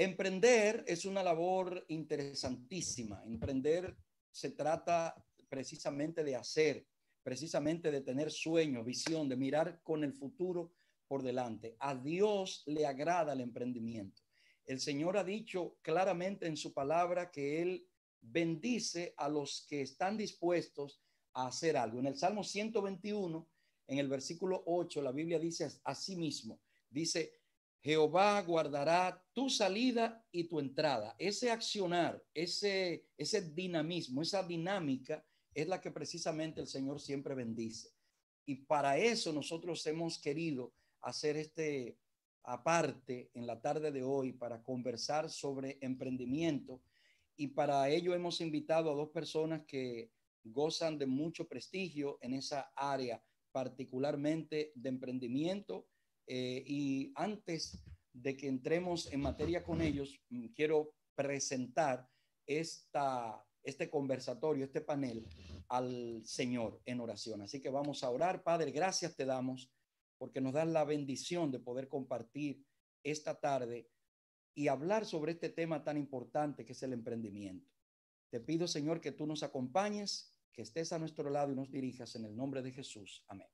Emprender es una labor interesantísima. Emprender se trata precisamente de hacer, precisamente de tener sueño, visión, de mirar con el futuro por delante. A Dios le agrada el emprendimiento. El Señor ha dicho claramente en su palabra que Él bendice a los que están dispuestos a hacer algo. En el Salmo 121, en el versículo 8, la Biblia dice así mismo, dice: Jehová guardará tu salida y tu entrada. Ese accionar, ese dinamismo, esa dinámica es la que precisamente el Señor siempre bendice. Y para eso nosotros hemos querido hacer este aparte en la tarde de hoy para conversar sobre emprendimiento. Y para ello hemos invitado a dos personas que gozan de mucho prestigio en esa área, particularmente de emprendimiento. Y antes de que entremos en materia con ellos, quiero presentar este conversatorio, este panel al Señor en oración. Así que vamos a orar. Padre, gracias te damos porque nos das la bendición de poder compartir esta tarde y hablar sobre este tema tan importante que es el emprendimiento. Te pido, Señor, que tú nos acompañes, que estés a nuestro lado y nos dirijas en el nombre de Jesús. Amén.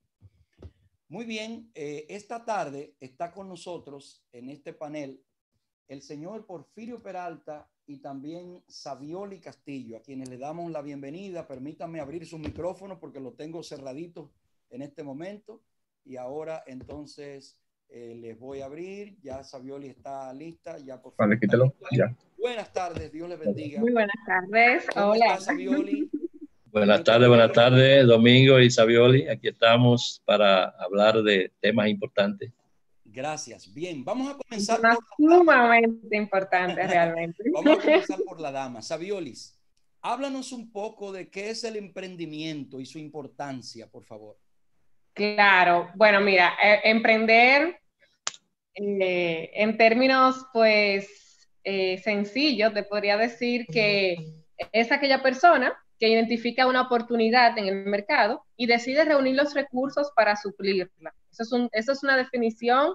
Muy bien, esta tarde está con nosotros en este panel el señor Porfirio Peralta y también Savioli Castillo, a quienes le damos la bienvenida. Permítanme abrir su micrófono porque lo tengo cerradito en este momento. Y ahora entonces les voy a abrir. Ya Savioli está lista, ya Porfirio Vale, quítalo. está listo. Ya. Buenas tardes, Dios les bendiga. Muy buenas tardes. ¿Cómo Hola. está Savioli? Buenas tardes, Domingo y Savioli. Aquí estamos para hablar de temas importantes. Gracias. Bien, vamos a comenzar por sumamente importante realmente. Vamos a comenzar por la dama. Saviolis, háblanos un poco de qué es el emprendimiento y su importancia, por favor. Claro, bueno, mira, emprender en términos pues sencillos, te podría decir que es aquella persona que identifica una oportunidad en el mercado y decide reunir los recursos para suplirla. Eso es una definición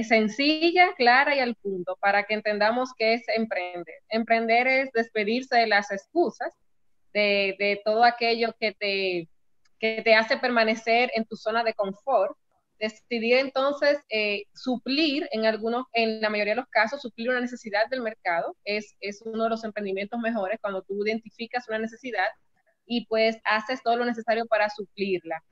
sencilla, clara y al punto para que entendamos qué es emprender. Emprender es despedirse de las excusas, de todo aquello que te hace permanecer en tu zona de confort. Decidir entonces suplir en la mayoría de los casos, suplir una necesidad del mercado es uno de los emprendimientos mejores cuando tú identificas una necesidad y pues haces todo lo necesario para suplirla.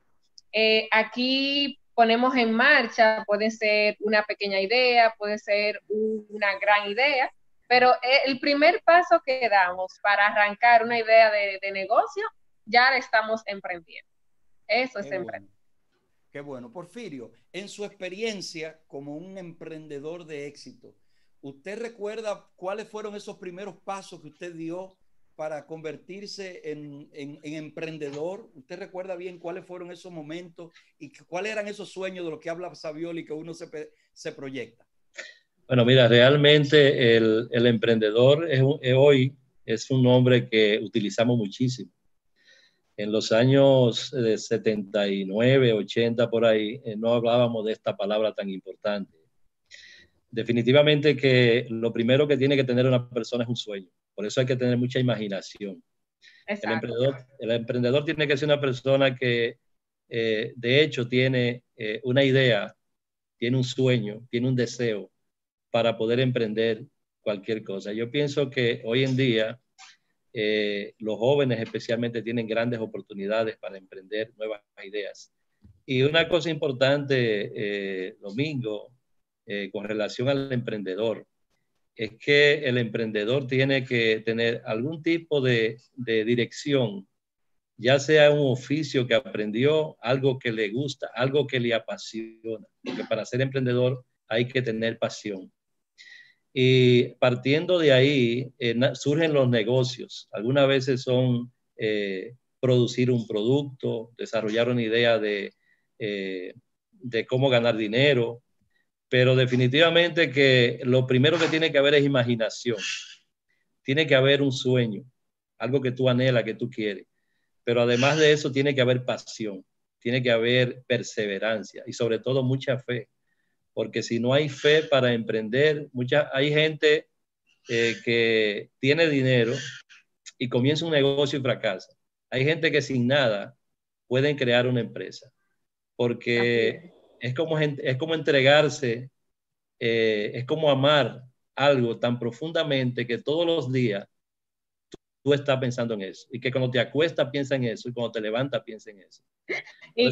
Aquí ponemos en marcha, puede ser una pequeña idea, puede ser una gran idea, pero el primer paso que damos para arrancar una idea de negocio, ya la estamos emprendiendo. Eso es emprender. Qué bueno. Porfirio, en su experiencia como un emprendedor de éxito, ¿usted recuerda cuáles fueron esos primeros pasos que usted dio para convertirse en emprendedor? ¿Usted recuerda bien cuáles fueron esos momentos y cuáles eran esos sueños de los que habla Savioli que uno se proyecta? Bueno, mira, realmente el emprendedor hoy es un nombre que utilizamos muchísimo. En los años 79, 80, por ahí, no hablábamos de esta palabra tan importante. Definitivamente que lo primero que tiene que tener una persona es un sueño. Por eso hay que tener mucha imaginación. El emprendedor tiene que ser una persona que, de hecho, tiene una idea, tiene un sueño, tiene un deseo para poder emprender cualquier cosa. Yo pienso que hoy en día los jóvenes especialmente tienen grandes oportunidades para emprender nuevas ideas. Y una cosa importante, Domingo, con relación al emprendedor, es que el emprendedor tiene que tener algún tipo de dirección, ya sea un oficio que aprendió, algo que le gusta, algo que le apasiona, porque para ser emprendedor hay que tener pasión. Y partiendo de ahí surgen los negocios. Algunas veces son producir un producto, desarrollar una idea de cómo ganar dinero, pero definitivamente que lo primero que tiene que haber es imaginación. Tiene que haber un sueño, algo que tú anhelas, que tú quieres. Pero además de eso tiene que haber pasión, tiene que haber perseverancia y sobre todo mucha fe. Porque si no hay fe para emprender, hay gente que tiene dinero y comienza un negocio y fracasa. Hay gente que sin nada pueden crear una empresa, porque es como entregarse, es como amar algo tan profundamente que todos los días tú estás pensando en eso, y que cuando te acuestas piensa en eso, y cuando te levantas piensa en eso. Y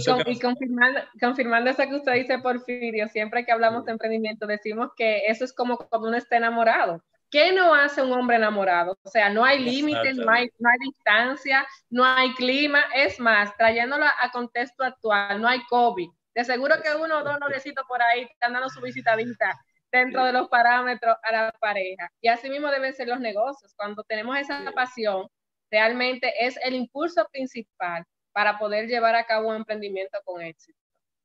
confirmando eso que usted dice, Porfirio, siempre que hablamos de emprendimiento decimos que eso es como cuando uno está enamorado. ¿Qué no hace un hombre enamorado? O sea, no hay límites, no hay distancia, no hay clima. Es más, trayéndolo a contexto actual, no hay COVID. De seguro que uno o dos noviecitos por ahí están dando su visitadita dentro de los parámetros a la pareja. Y así mismo deben ser los negocios. Cuando tenemos esa pasión, realmente es el impulso principal para poder llevar a cabo un emprendimiento con éxito.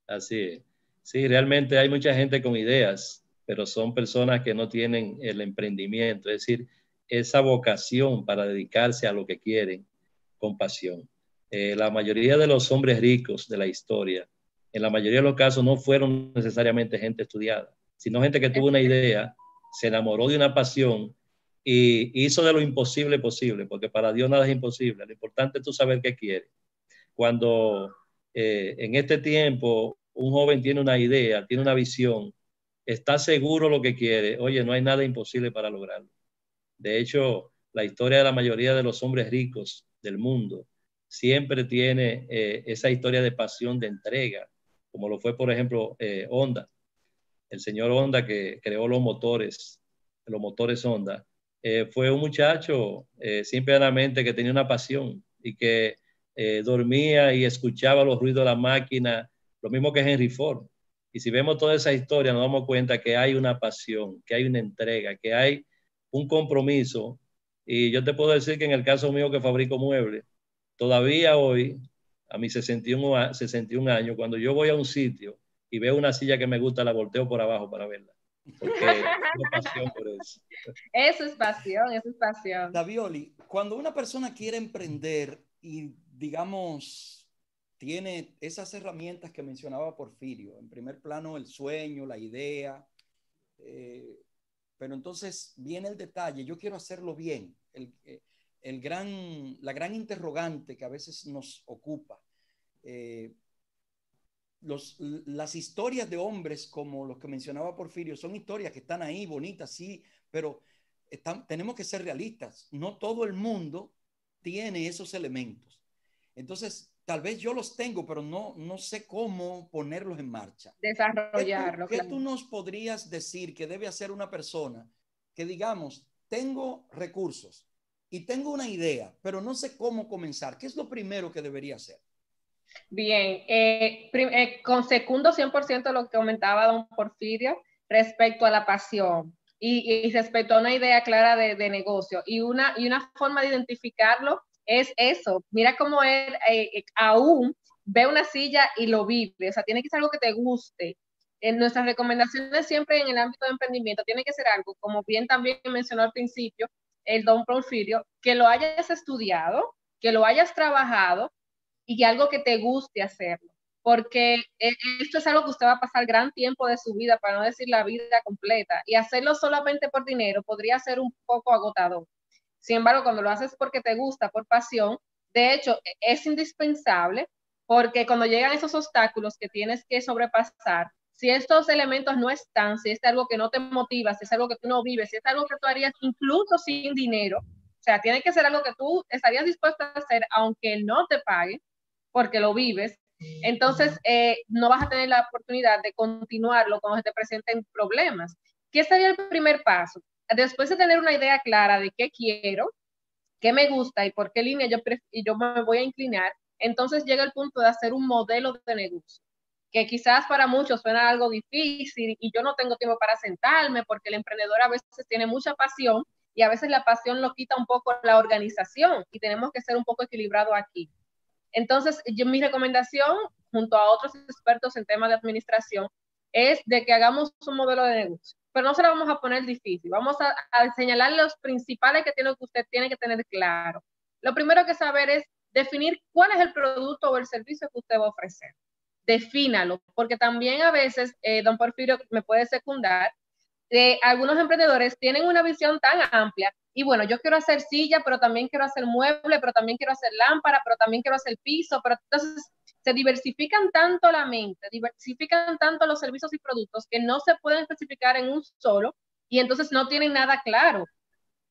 Así es. Sí, realmente hay mucha gente con ideas, pero son personas que no tienen el emprendimiento, es decir, esa vocación para dedicarse a lo que quieren con pasión. La mayoría de los hombres ricos de la historia, en la mayoría de los casos, no fueron necesariamente gente estudiada, sino gente que tuvo una idea, se enamoró de una pasión y hizo de lo imposible posible, porque para Dios nada es imposible. Lo importante es tú saber qué quieres. Cuando en este tiempo un joven tiene una idea, tiene una visión, está seguro lo que quiere, oye, no hay nada imposible para lograrlo. De hecho, la historia de la mayoría de los hombres ricos del mundo siempre tiene esa historia de pasión, de entrega, como lo fue, por ejemplo, Honda. El señor Honda, que creó los motores Honda, fue un muchacho simplemente que tenía una pasión y que dormía y escuchaba los ruidos de la máquina, lo mismo que Henry Ford. Y si vemos toda esa historia, nos damos cuenta que hay una pasión, que hay una entrega, que hay un compromiso. Y yo te puedo decir que en el caso mío, que fabrico muebles, todavía hoy, a mis 61 años, cuando yo voy a un sitio y veo una silla que me gusta, la volteo por abajo para verla, porque tengo pasión por eso. Eso es pasión, eso es pasión. Davioli, cuando una persona quiere emprender y, digamos, tiene esas herramientas que mencionaba Porfirio, en primer plano el sueño, la idea, pero entonces viene el detalle, yo quiero hacerlo bien, la gran interrogante que a veces nos ocupa. Las historias de hombres como los que mencionaba Porfirio son historias que están ahí bonitas, sí, pero tenemos que ser realistas. No todo el mundo tiene esos elementos. Entonces, tal vez yo los tengo, pero no sé cómo ponerlos en marcha. Desarrollarlo. ¿Qué tú nos podrías decir que debe hacer una persona que, digamos, tengo recursos y tengo una idea, pero no sé cómo comenzar? ¿Qué es lo primero que debería hacer? Bien, con secundo 100% lo que comentaba don Porfirio respecto a la pasión y respecto a una idea clara de negocio y una forma de identificarlo es eso. Mira cómo él aún ve una silla y lo vive, o sea, tiene que ser algo que te guste. En nuestras recomendaciones siempre en el ámbito de emprendimiento tiene que ser algo, como bien también mencionó al principio el don Porfirio, que lo hayas estudiado, que lo hayas trabajado y algo que te guste hacerlo, porque esto es algo que usted va a pasar gran tiempo de su vida, para no decir la vida completa, y hacerlo solamente por dinero podría ser un poco agotador. Sin embargo, cuando lo haces porque te gusta, por pasión, de hecho, es indispensable, porque cuando llegan esos obstáculos que tienes que sobrepasar, si estos elementos no están, si es algo que no te motiva, si es algo que tú no vives, si es algo que tú harías incluso sin dinero, o sea, tiene que ser algo que tú estarías dispuesto a hacer aunque no te pague, porque lo vives, entonces no vas a tener la oportunidad de continuarlo cuando se te presenten problemas. ¿Qué sería el primer paso? Después de tener una idea clara de qué quiero, qué me gusta y por qué línea yo me voy a inclinar, entonces llega el punto de hacer un modelo de negocio, que quizás para muchos suena algo difícil y yo no tengo tiempo para sentarme, porque el emprendedor a veces tiene mucha pasión y a veces la pasión lo quita un poco la organización y tenemos que ser un poco equilibrados aquí. Entonces, mi recomendación, junto a otros expertos en temas de administración, es de que hagamos un modelo de negocio. Pero no se lo vamos a poner difícil. Vamos a señalar los principales que usted tiene que tener claro. Lo primero que saber es definir cuál es el producto o el servicio que usted va a ofrecer. Defínalo, porque también a veces, don Porfirio me puede secundar, algunos emprendedores tienen una visión tan amplia y bueno, yo quiero hacer silla, pero también quiero hacer mueble, pero también quiero hacer lámpara, pero también quiero hacer piso, pero entonces se diversifican tanto la mente, diversifican tanto los servicios y productos que no se pueden especificar en un solo y entonces no tienen nada claro.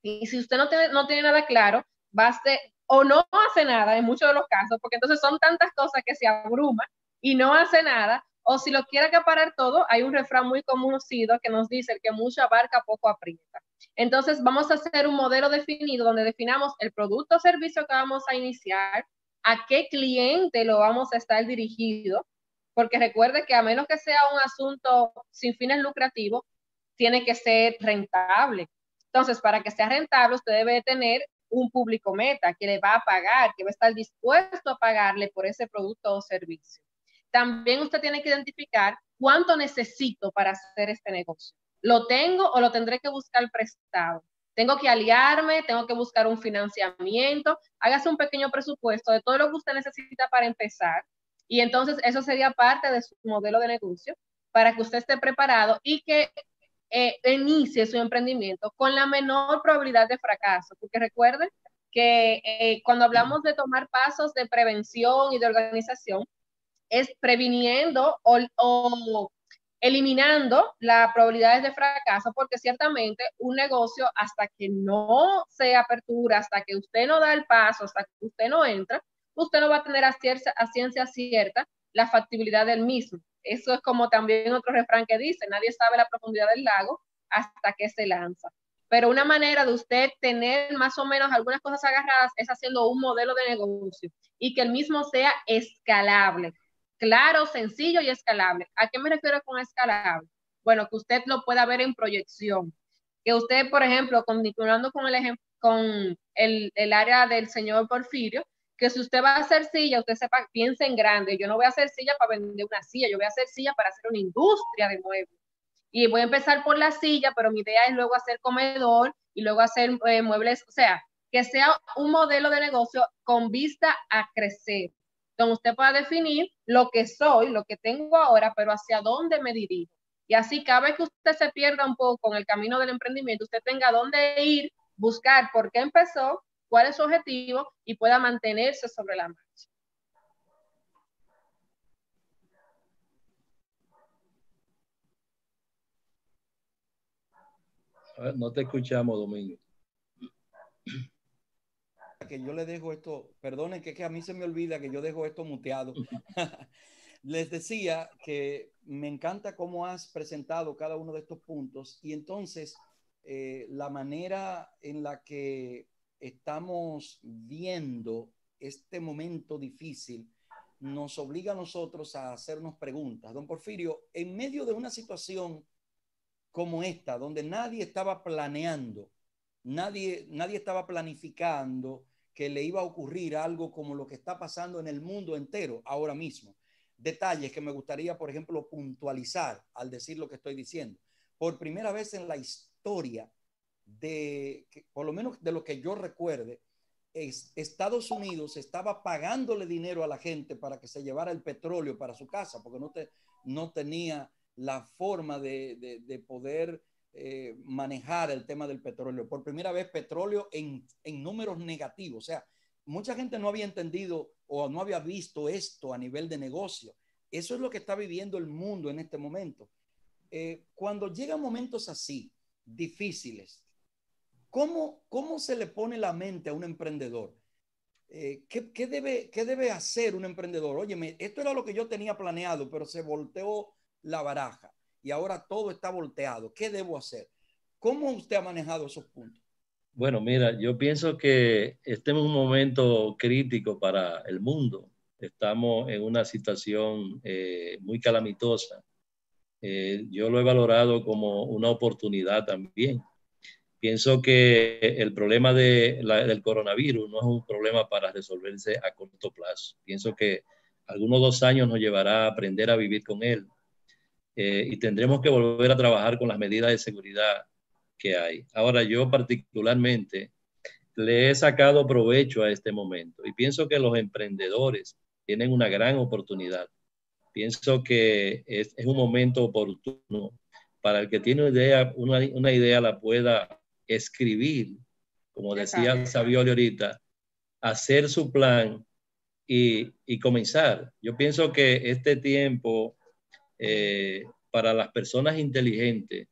Y si usted no tiene nada claro, va a ser, o no hace nada en muchos de los casos, porque entonces son tantas cosas que se abruma y no hace nada, o si lo quiere acaparar todo, hay un refrán muy conocido que nos dice: el que mucho abarca, poco aprieta. Entonces vamos a hacer un modelo definido donde definamos el producto o servicio que vamos a iniciar, a qué cliente lo vamos a estar dirigido, porque recuerde que a menos que sea un asunto sin fines lucrativos, tiene que ser rentable. Entonces, para que sea rentable, usted debe tener un público meta que le va a pagar, que va a estar dispuesto a pagarle por ese producto o servicio. También usted tiene que identificar cuánto necesito para hacer este negocio. ¿Lo tengo o lo tendré que buscar prestado? Tengo que aliarme, tengo que buscar un financiamiento, hágase un pequeño presupuesto de todo lo que usted necesita para empezar. Y entonces eso sería parte de su modelo de negocio para que usted esté preparado y que inicie su emprendimiento con la menor probabilidad de fracaso, porque recuerden que cuando hablamos de tomar pasos de prevención y de organización, es previniendo o eliminando las probabilidades de fracaso, porque ciertamente un negocio hasta que no se apertura, hasta que usted no da el paso, hasta que usted no entra, usted no va a tener a ciencia cierta la factibilidad del mismo. Eso es como también otro refrán que dice: nadie sabe la profundidad del lago hasta que se lanza. Pero una manera de usted tener más o menos algunas cosas agarradas es haciendo un modelo de negocio y que el mismo sea escalable. Claro, sencillo y escalable. ¿A qué me refiero con escalable? Bueno, que usted lo pueda ver en proyección. Que usted, por ejemplo, continuando con el área del señor Porfirio, que si usted va a hacer silla, usted sepa, piense en grande. Yo no voy a hacer silla para vender una silla, yo voy a hacer silla para hacer una industria de muebles. Y voy a empezar por la silla, pero mi idea es luego hacer comedor y luego hacer muebles, o sea, que sea un modelo de negocio con vista a crecer, donde usted pueda definir lo que soy, lo que tengo ahora, pero hacia dónde me dirijo. Y así cada vez que usted se pierda un poco en el camino del emprendimiento, usted tenga dónde ir, buscar por qué empezó, cuál es su objetivo y pueda mantenerse sobre la marcha. A ver, no te escuchamos, Domingo. Que yo le dejo esto, perdonen que a mí se me olvida que yo dejo esto muteado. Les decía que me encanta cómo has presentado cada uno de estos puntos y entonces la manera en la que estamos viendo este momento difícil nos obliga a nosotros a hacernos preguntas. Don Porfirio, en medio de una situación como esta, donde nadie estaba planeando, nadie estaba planificando que le iba a ocurrir algo como lo que está pasando en el mundo entero ahora mismo. Detalles que me gustaría, por ejemplo, puntualizar al decir lo que estoy diciendo. Por primera vez en la historia por lo menos de lo que yo recuerde, Estados Unidos estaba pagándole dinero a la gente para que se llevara el petróleo para su casa, porque no tenía la forma de poder manejar el tema del petróleo. Por primera vez, petróleo en números negativos. O sea, mucha gente no había entendido o no había visto esto a nivel de negocio. Eso es lo que está viviendo el mundo en este momento. Cuando llegan momentos así, difíciles, ¿cómo se le pone la mente a un emprendedor? ¿Qué debe hacer un emprendedor? Óyeme, esto era lo que yo tenía planeado, pero se volteó la baraja y ahora todo está volteado. ¿Qué debo hacer? ¿Cómo usted ha manejado esos puntos? Bueno, mira, yo pienso que este es un momento crítico para el mundo. Estamos en una situación muy calamitosa. Yo lo he valorado como una oportunidad también. Pienso que el problema del coronavirus no es un problema para resolverse a corto plazo. Pienso que algunos 2 años nos llevará a aprender a vivir con él y tendremos que volver a trabajar con las medidas de seguridad que hay. Ahora, yo particularmente le he sacado provecho a este momento y pienso que los emprendedores tienen una gran oportunidad. Pienso que es un momento oportuno para el que tiene una idea la pueda escribir, como decía Savioli ahorita, hacer su plan y comenzar. Yo pienso que este tiempo para las personas inteligentes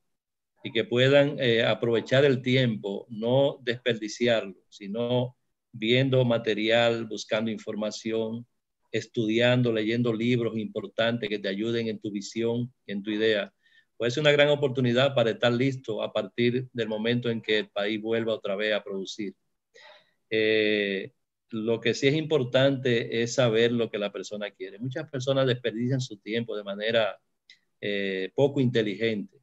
y que puedan aprovechar el tiempo, no desperdiciarlo, sino viendo material, buscando información, estudiando, leyendo libros importantes que te ayuden en tu visión, en tu idea. Pues es una gran oportunidad para estar listo a partir del momento en que el país vuelva otra vez a producir. Lo que sí es importante es saber lo que la persona quiere. Muchas personas desperdician su tiempo de manera poco inteligente.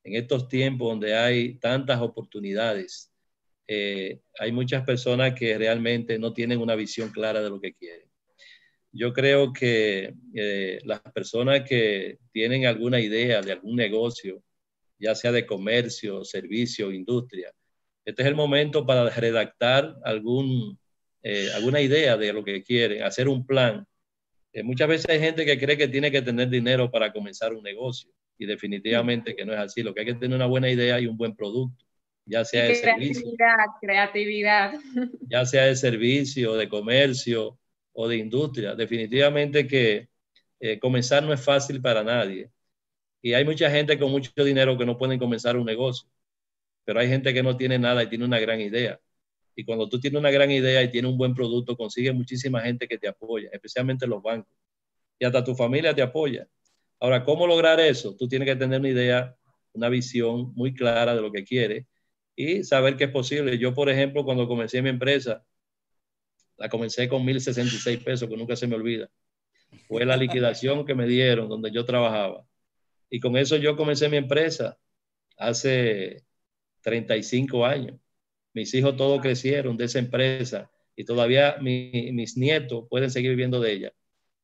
En estos tiempos donde hay tantas oportunidades, hay muchas personas que realmente no tienen una visión clara de lo que quieren. Yo creo que las personas que tienen alguna idea de algún negocio, ya sea de comercio, servicio, industria, este es el momento para redactar alguna idea de lo que quieren, hacer un plan. Muchas veces hay gente que cree que tiene que tener dinero para comenzar un negocio y definitivamente que no es así. Lo que hay que tener una buena idea y un buen producto, ya sea de servicio, creatividad. ya sea de servicio, de comercio o de industria. Definitivamente que comenzar no es fácil para nadie. Y hay mucha gente con mucho dinero que no pueden comenzar un negocio, pero hay gente que no tiene nada y tiene una gran idea. Y cuando tú tienes una gran idea y tienes un buen producto, consigues muchísima gente que te apoya, especialmente los bancos. Y hasta tu familia te apoya. Ahora, ¿cómo lograr eso? Tú tienes que tener una idea, una visión muy clara de lo que quieres y saber que es posible. Yo, por ejemplo, cuando comencé mi empresa, la comencé con 1,066 pesos, que nunca se me olvida. Fue la liquidación que me dieron donde yo trabajaba. Y con eso yo comencé mi empresa hace 35 años. Mis hijos todos crecieron de esa empresa y todavía mis nietos pueden seguir viviendo de ella.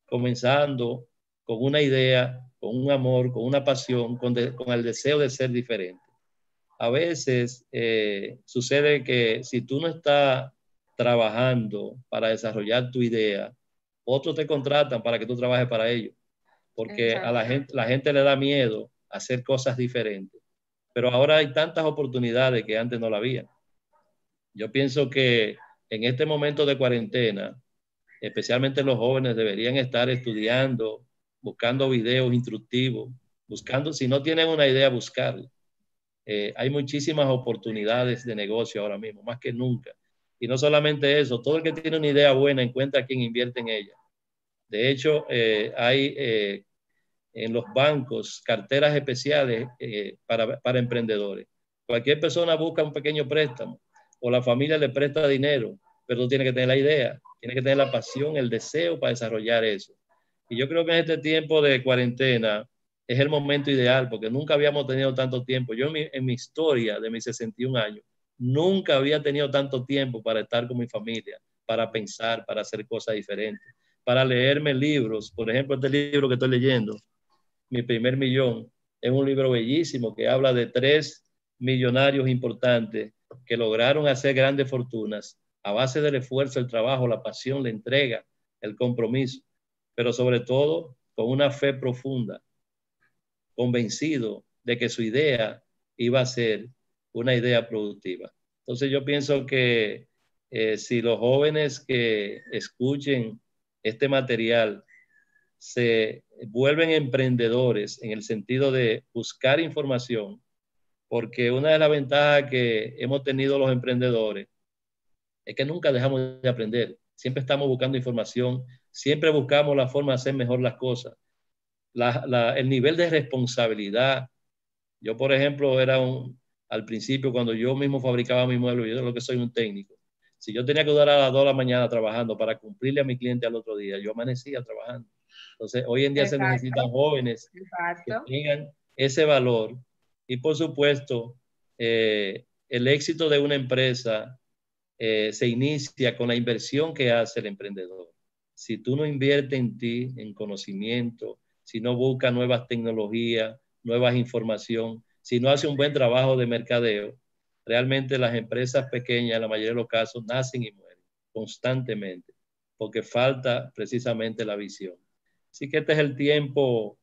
Comenzando con una idea, con un amor, con una pasión, con el deseo de ser diferente. A veces sucede que si tú no estás trabajando para desarrollar tu idea, otros te contratan para que tú trabajes para ellos, porque a la gente le da miedo hacer cosas diferentes. Pero ahora hay tantas oportunidades que antes no la había. Yo pienso que en este momento de cuarentena, especialmente los jóvenes deberían estar estudiando, buscando videos instructivos, buscando, si no tienen una idea, buscar. Hay muchísimas oportunidades de negocio ahora mismo, más que nunca. Y no solamente eso, todo el que tiene una idea buena encuentra quien invierte en ella. De hecho, hay en los bancos carteras especiales para emprendedores. Cualquier persona busca un pequeño préstamo o la familia le presta dinero, pero tú tienes que tener la idea, tienes que tener la pasión, el deseo para desarrollar eso. Y yo creo que en este tiempo de cuarentena es el momento ideal porque nunca habíamos tenido tanto tiempo. Yo en mi historia de mis 61 años nunca había tenido tanto tiempo para estar con mi familia, para pensar, para hacer cosas diferentes, para leerme libros. Por ejemplo, este libro que estoy leyendo, Mi primer millón, es un libro bellísimo que habla de 3 millonarios importantes que lograron hacer grandes fortunas a base del esfuerzo, el trabajo, la pasión, la entrega, el compromiso, pero sobre todo con una fe profunda, convencido de que su idea iba a ser una idea productiva. Entonces yo pienso que si los jóvenes que escuchen este material se vuelven emprendedores en el sentido de buscar información, porque una de las ventajas que hemos tenido los emprendedores es que nunca dejamos de aprender, siempre estamos buscando información, siempre buscamos la forma de hacer mejor las cosas. El nivel de responsabilidad, yo por ejemplo al principio cuando yo mismo fabricaba mi mueble, yo lo que soy un técnico, si yo tenía que durar a las 2 de la mañana trabajando para cumplirle a mi cliente al otro día, yo amanecía trabajando. Entonces, hoy en día se necesitan jóvenes que tengan ese valor y, por supuesto, el éxito de una empresa se inicia con la inversión que hace el emprendedor. Si tú no inviertes en ti, en conocimiento, si no buscas nuevas tecnologías, nuevas información, si no hace un buen trabajo de mercadeo, realmente las empresas pequeñas, en la mayoría de los casos, nacen y mueren constantemente, porque falta precisamente la visión. Así que este es el tiempo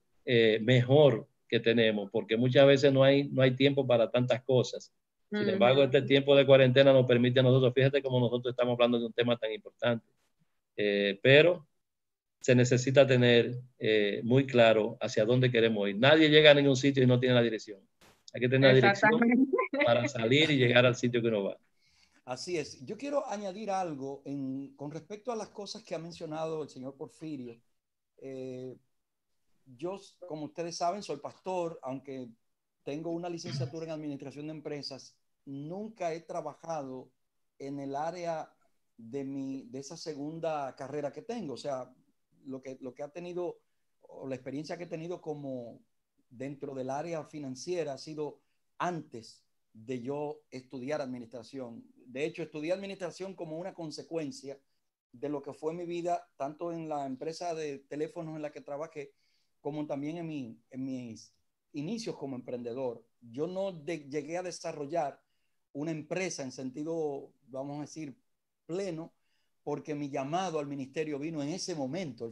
mejor que tenemos, porque muchas veces no hay tiempo para tantas cosas. Sin embargo, este tiempo de cuarentena nos permite a nosotros, fíjate cómo nosotros estamos hablando de un tema tan importante, pero se necesita tener muy claro hacia dónde queremos ir. Nadie llega a ningún sitio y no tiene la dirección. Hay que tener la dirección para salir y llegar al sitio que uno va. Así es. Yo quiero añadir algo con respecto a las cosas que ha mencionado el señor Porfirio. Yo, como ustedes saben, soy pastor, aunque tengo una licenciatura en administración de empresas, nunca he trabajado en el área de esa segunda carrera que tengo. O sea, lo que ha tenido, o la experiencia que he tenido como dentro del área financiera ha sido antes de yo estudiar administración. De hecho, estudié administración como una consecuencia de lo que fue mi vida, tanto en la empresa de teléfonos en la que trabajé, como también en mis inicios como emprendedor. Yo no llegué a desarrollar una empresa en sentido, vamos a decir, pleno, porque mi llamado al ministerio vino en ese momento.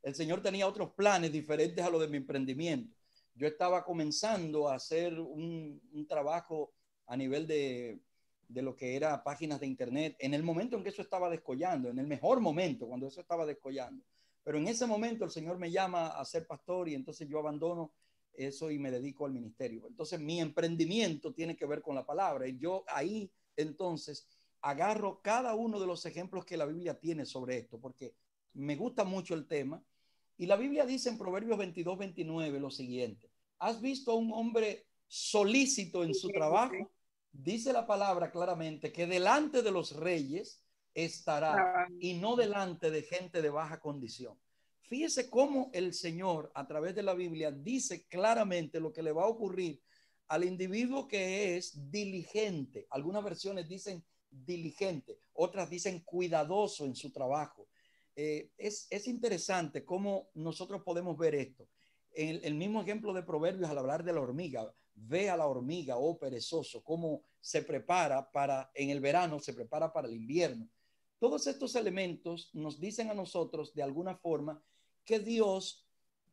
El Señor tenía otros planes diferentes a los de mi emprendimiento. Yo estaba comenzando a hacer un trabajo a nivel de lo que era páginas de internet, en el momento en que eso estaba descollando, en el mejor momento, cuando eso estaba descollando. Pero en ese momento el Señor me llama a ser pastor y entonces yo abandono eso y me dedico al ministerio. Entonces mi emprendimiento tiene que ver con la palabra y yo ahí entonces agarro cada uno de los ejemplos que la Biblia tiene sobre esto, porque me gusta mucho el tema. Y la Biblia dice en Proverbios 22-29 lo siguiente: ¿has visto a un hombre solícito en su trabajo? Dice la palabra claramente que delante de los reyes estará y no delante de gente de baja condición. Fíjese cómo el Señor a través de la Biblia dice claramente lo que le va a ocurrir al individuo que es diligente. Algunas versiones dicen diligente, otras dicen cuidadoso en su trabajo. Es interesante cómo nosotros podemos ver esto. El mismo ejemplo de Proverbios al hablar de la hormiga. Ve a la hormiga, oh perezoso, cómo se prepara en el verano, se prepara para el invierno. Todos estos elementos nos dicen a nosotros de alguna forma que Dios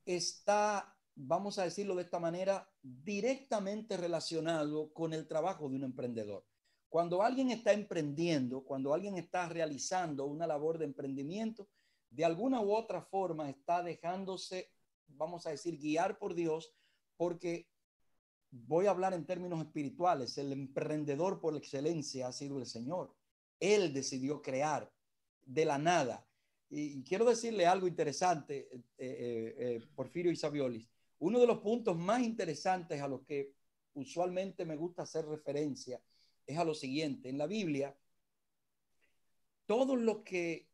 está, vamos a decirlo de esta manera, directamente relacionado con el trabajo de un emprendedor. Cuando alguien está emprendiendo, cuando alguien está realizando una labor de emprendimiento, de alguna u otra forma está dejándose, vamos a decir, guiar por Dios, porque voy a hablar en términos espirituales. El emprendedor por excelencia ha sido el Señor. Él decidió crear de la nada. Y quiero decirle algo interesante, Porfirio y Saviolis. Uno de los puntos más interesantes a los que usualmente me gusta hacer referencia es a lo siguiente. En la Biblia, todos los que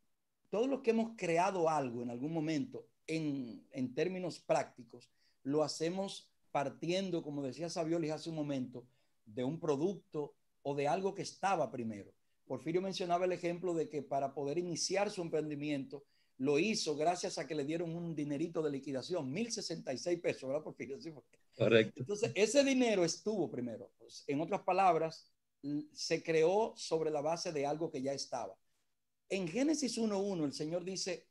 hemos creado algo en algún momento en términos prácticos, lo hacemos partiendo, como decía Saviolis hace un momento, de un producto o de algo que estaba primero. Porfirio mencionaba el ejemplo de que para poder iniciar su emprendimiento lo hizo gracias a que le dieron un dinerito de liquidación, 1,066 pesos, ¿verdad, Porfirio? Sí, correcto. Entonces, ese dinero estuvo primero. Pues, en otras palabras, se creó sobre la base de algo que ya estaba. En Génesis 1:1 el Señor dice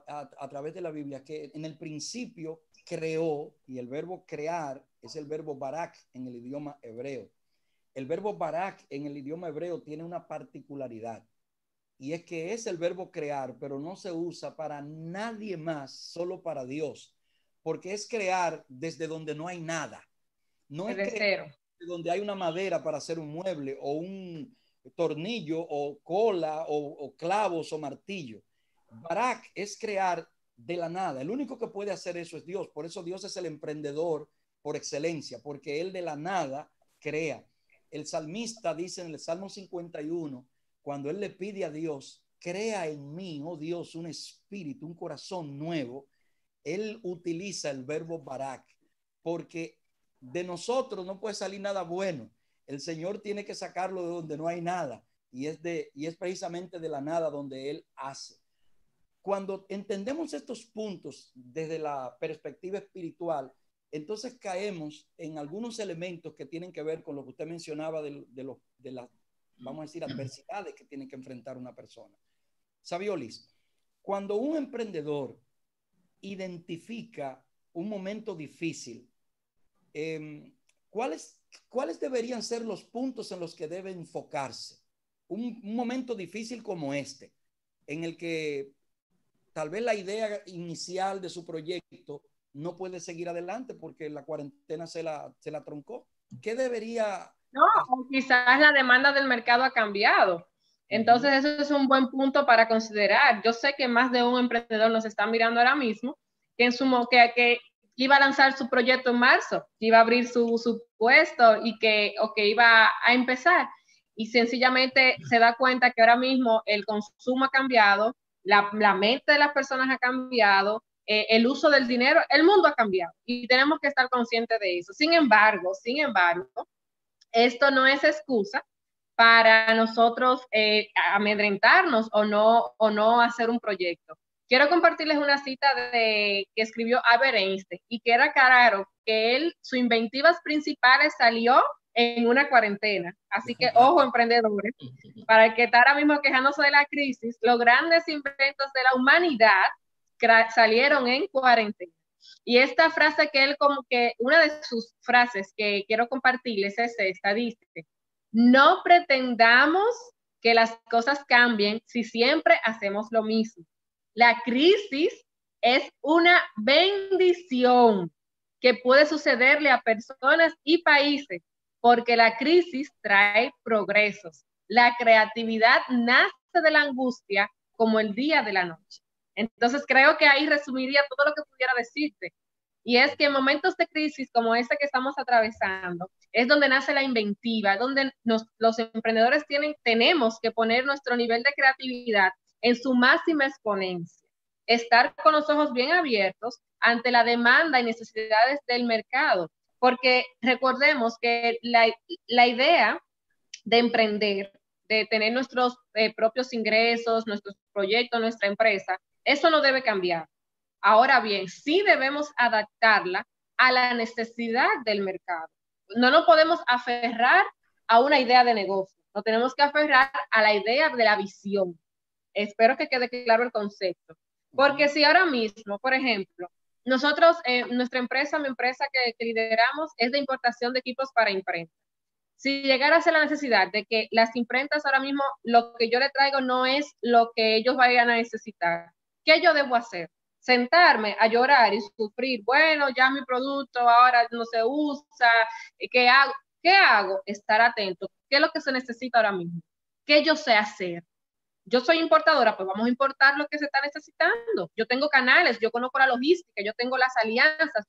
a través de la Biblia que en el principio creó, y el verbo crear es el verbo barak en el idioma hebreo. El verbo barak en el idioma hebreo tiene una particularidad, y es que es el verbo crear, pero no se usa para nadie más, solo para Dios, porque es crear desde donde no hay nada. No es crear desde donde hay una madera para hacer un mueble o un tornillo o cola o clavos o martillo. Barak es crear de la nada. El único que puede hacer eso es Dios. Por eso Dios es el emprendedor por excelencia, porque Él de la nada crea. El salmista dice en el Salmo 51, cuando Él le pide a Dios, crea en mí, oh Dios, un espíritu, un corazón nuevo, Él utiliza el verbo barak, porque de nosotros no puede salir nada bueno. El Señor tiene que sacarlo de donde no hay nada, y es precisamente de la nada donde Él hace. Cuando entendemos estos puntos desde la perspectiva espiritual, entonces caemos en algunos elementos que tienen que ver con lo que usted mencionaba de las, vamos a decir, adversidades que tiene que enfrentar una persona. Saviolis, cuando un emprendedor identifica un momento difícil, ¿cuáles deberían ser los puntos en los que debe enfocarse? Un momento difícil como este, en el que tal vez la idea inicial de su proyecto no puede seguir adelante porque la cuarentena se la troncó. ¿Qué debería? No, o quizás la demanda del mercado ha cambiado. Entonces, eso es un buen punto para considerar. Yo sé que más de un emprendedor nos está mirando ahora mismo, que que iba a lanzar su proyecto en marzo, que iba a abrir su puesto y que iba a empezar. Y sencillamente se da cuenta que ahora mismo el consumo ha cambiado, la mente de las personas ha cambiado, el uso del dinero, el mundo ha cambiado y tenemos que estar conscientes de eso. Sin embargo, esto no es excusa para nosotros amedrentarnos o no hacer un proyecto. Quiero compartirles una cita que escribió Albert Einstein y que era claro que sus inventivas principales salió en una cuarentena. Así que, ojo, emprendedores, para el que está ahora mismo quejándose de la crisis, los grandes inventos de la humanidad salieron en cuarentena. Y esta frase que él, como que una de sus frases que quiero compartirles es esta, dice: no pretendamos que las cosas cambien si siempre hacemos lo mismo. La crisis es una bendición que puede sucederle a personas y países, porque la crisis trae progresos. La creatividad nace de la angustia como el día de la noche. Entonces creo que ahí resumiría todo lo que pudiera decirte. Y es que en momentos de crisis como este que estamos atravesando, es donde nace la inventiva, donde los emprendedores tenemos que poner nuestro nivel de creatividad en su máxima exponencia. Estar con los ojos bien abiertos ante la demanda y necesidades del mercado. Porque recordemos que la idea de emprender, de tener nuestros propios ingresos, nuestros proyectos, nuestra empresa, eso no debe cambiar. Ahora bien, sí debemos adaptarla a la necesidad del mercado. No nos podemos aferrar a una idea de negocio, nos tenemos que aferrar a la idea de la visión. Espero que quede claro el concepto. Porque si ahora mismo, por ejemplo, nosotros, nuestra empresa, mi empresa que lideramos es de importación de equipos para imprenta. Si llegara a ser la necesidad de que las imprentas ahora mismo, lo que yo le traigo no es lo que ellos vayan a necesitar, ¿qué yo debo hacer? Sentarme a llorar y sufrir, bueno, ya mi producto ahora no se usa, ¿qué hago? ¿Qué hago? Estar atento. ¿Qué es lo que se necesita ahora mismo? ¿Qué yo sé hacer? Yo soy importadora, pues vamos a importar lo que se está necesitando. Yo tengo canales, yo conozco la logística, yo tengo las alianzas,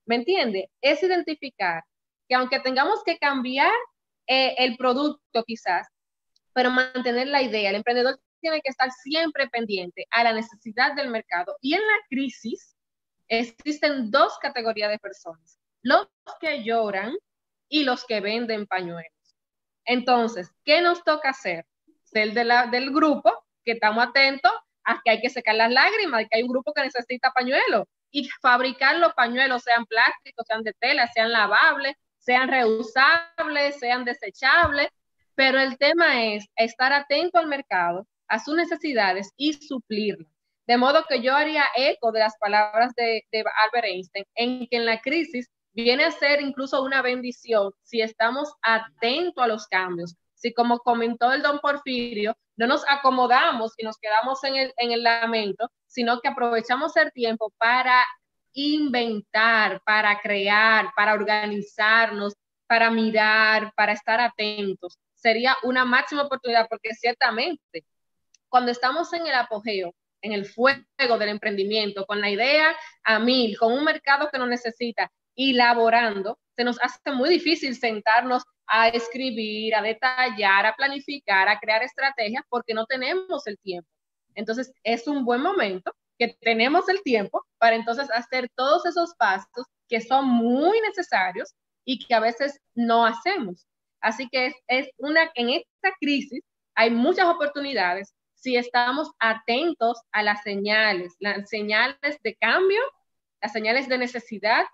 ¿me entiende? Es identificar que aunque tengamos que cambiar el producto quizás, pero mantener la idea, el emprendedor tiene que estar siempre pendiente a la necesidad del mercado. Y en la crisis existen dos categorías de personas: los que lloran y los que venden pañuelos. Entonces, ¿qué nos toca hacer? Ser del grupo que estamos atentos a que hay que secar las lágrimas, que hay un grupo que necesita pañuelos y fabricar los pañuelos, sean plásticos, sean de tela, sean lavables, sean reusables, sean desechables, pero el tema es estar atento al mercado, a sus necesidades y suplirlas. De modo que yo haría eco de las palabras de Albert Einstein, en que en la crisis viene a ser incluso una bendición si estamos atentos a los cambios. Si, como comentó el don Porfirio, no nos acomodamos y nos quedamos en el lamento, sino que aprovechamos el tiempo para inventar, para crear, para organizarnos, para mirar, para estar atentos. Sería una máxima oportunidad, porque ciertamente cuando estamos en el apogeo, en el fuego del emprendimiento, con la idea a 1000, con un mercado que nos necesita y laborando, se nos hace muy difícil sentarnos a escribir, a detallar, a planificar, a crear estrategias, porque no tenemos el tiempo. Entonces, es un buen momento que tenemos el tiempo para entonces hacer todos esos pasos que son muy necesarios y que a veces no hacemos. Así que en esta crisis hay muchas oportunidades si estamos atentos a las señales de cambio, las señales de necesidad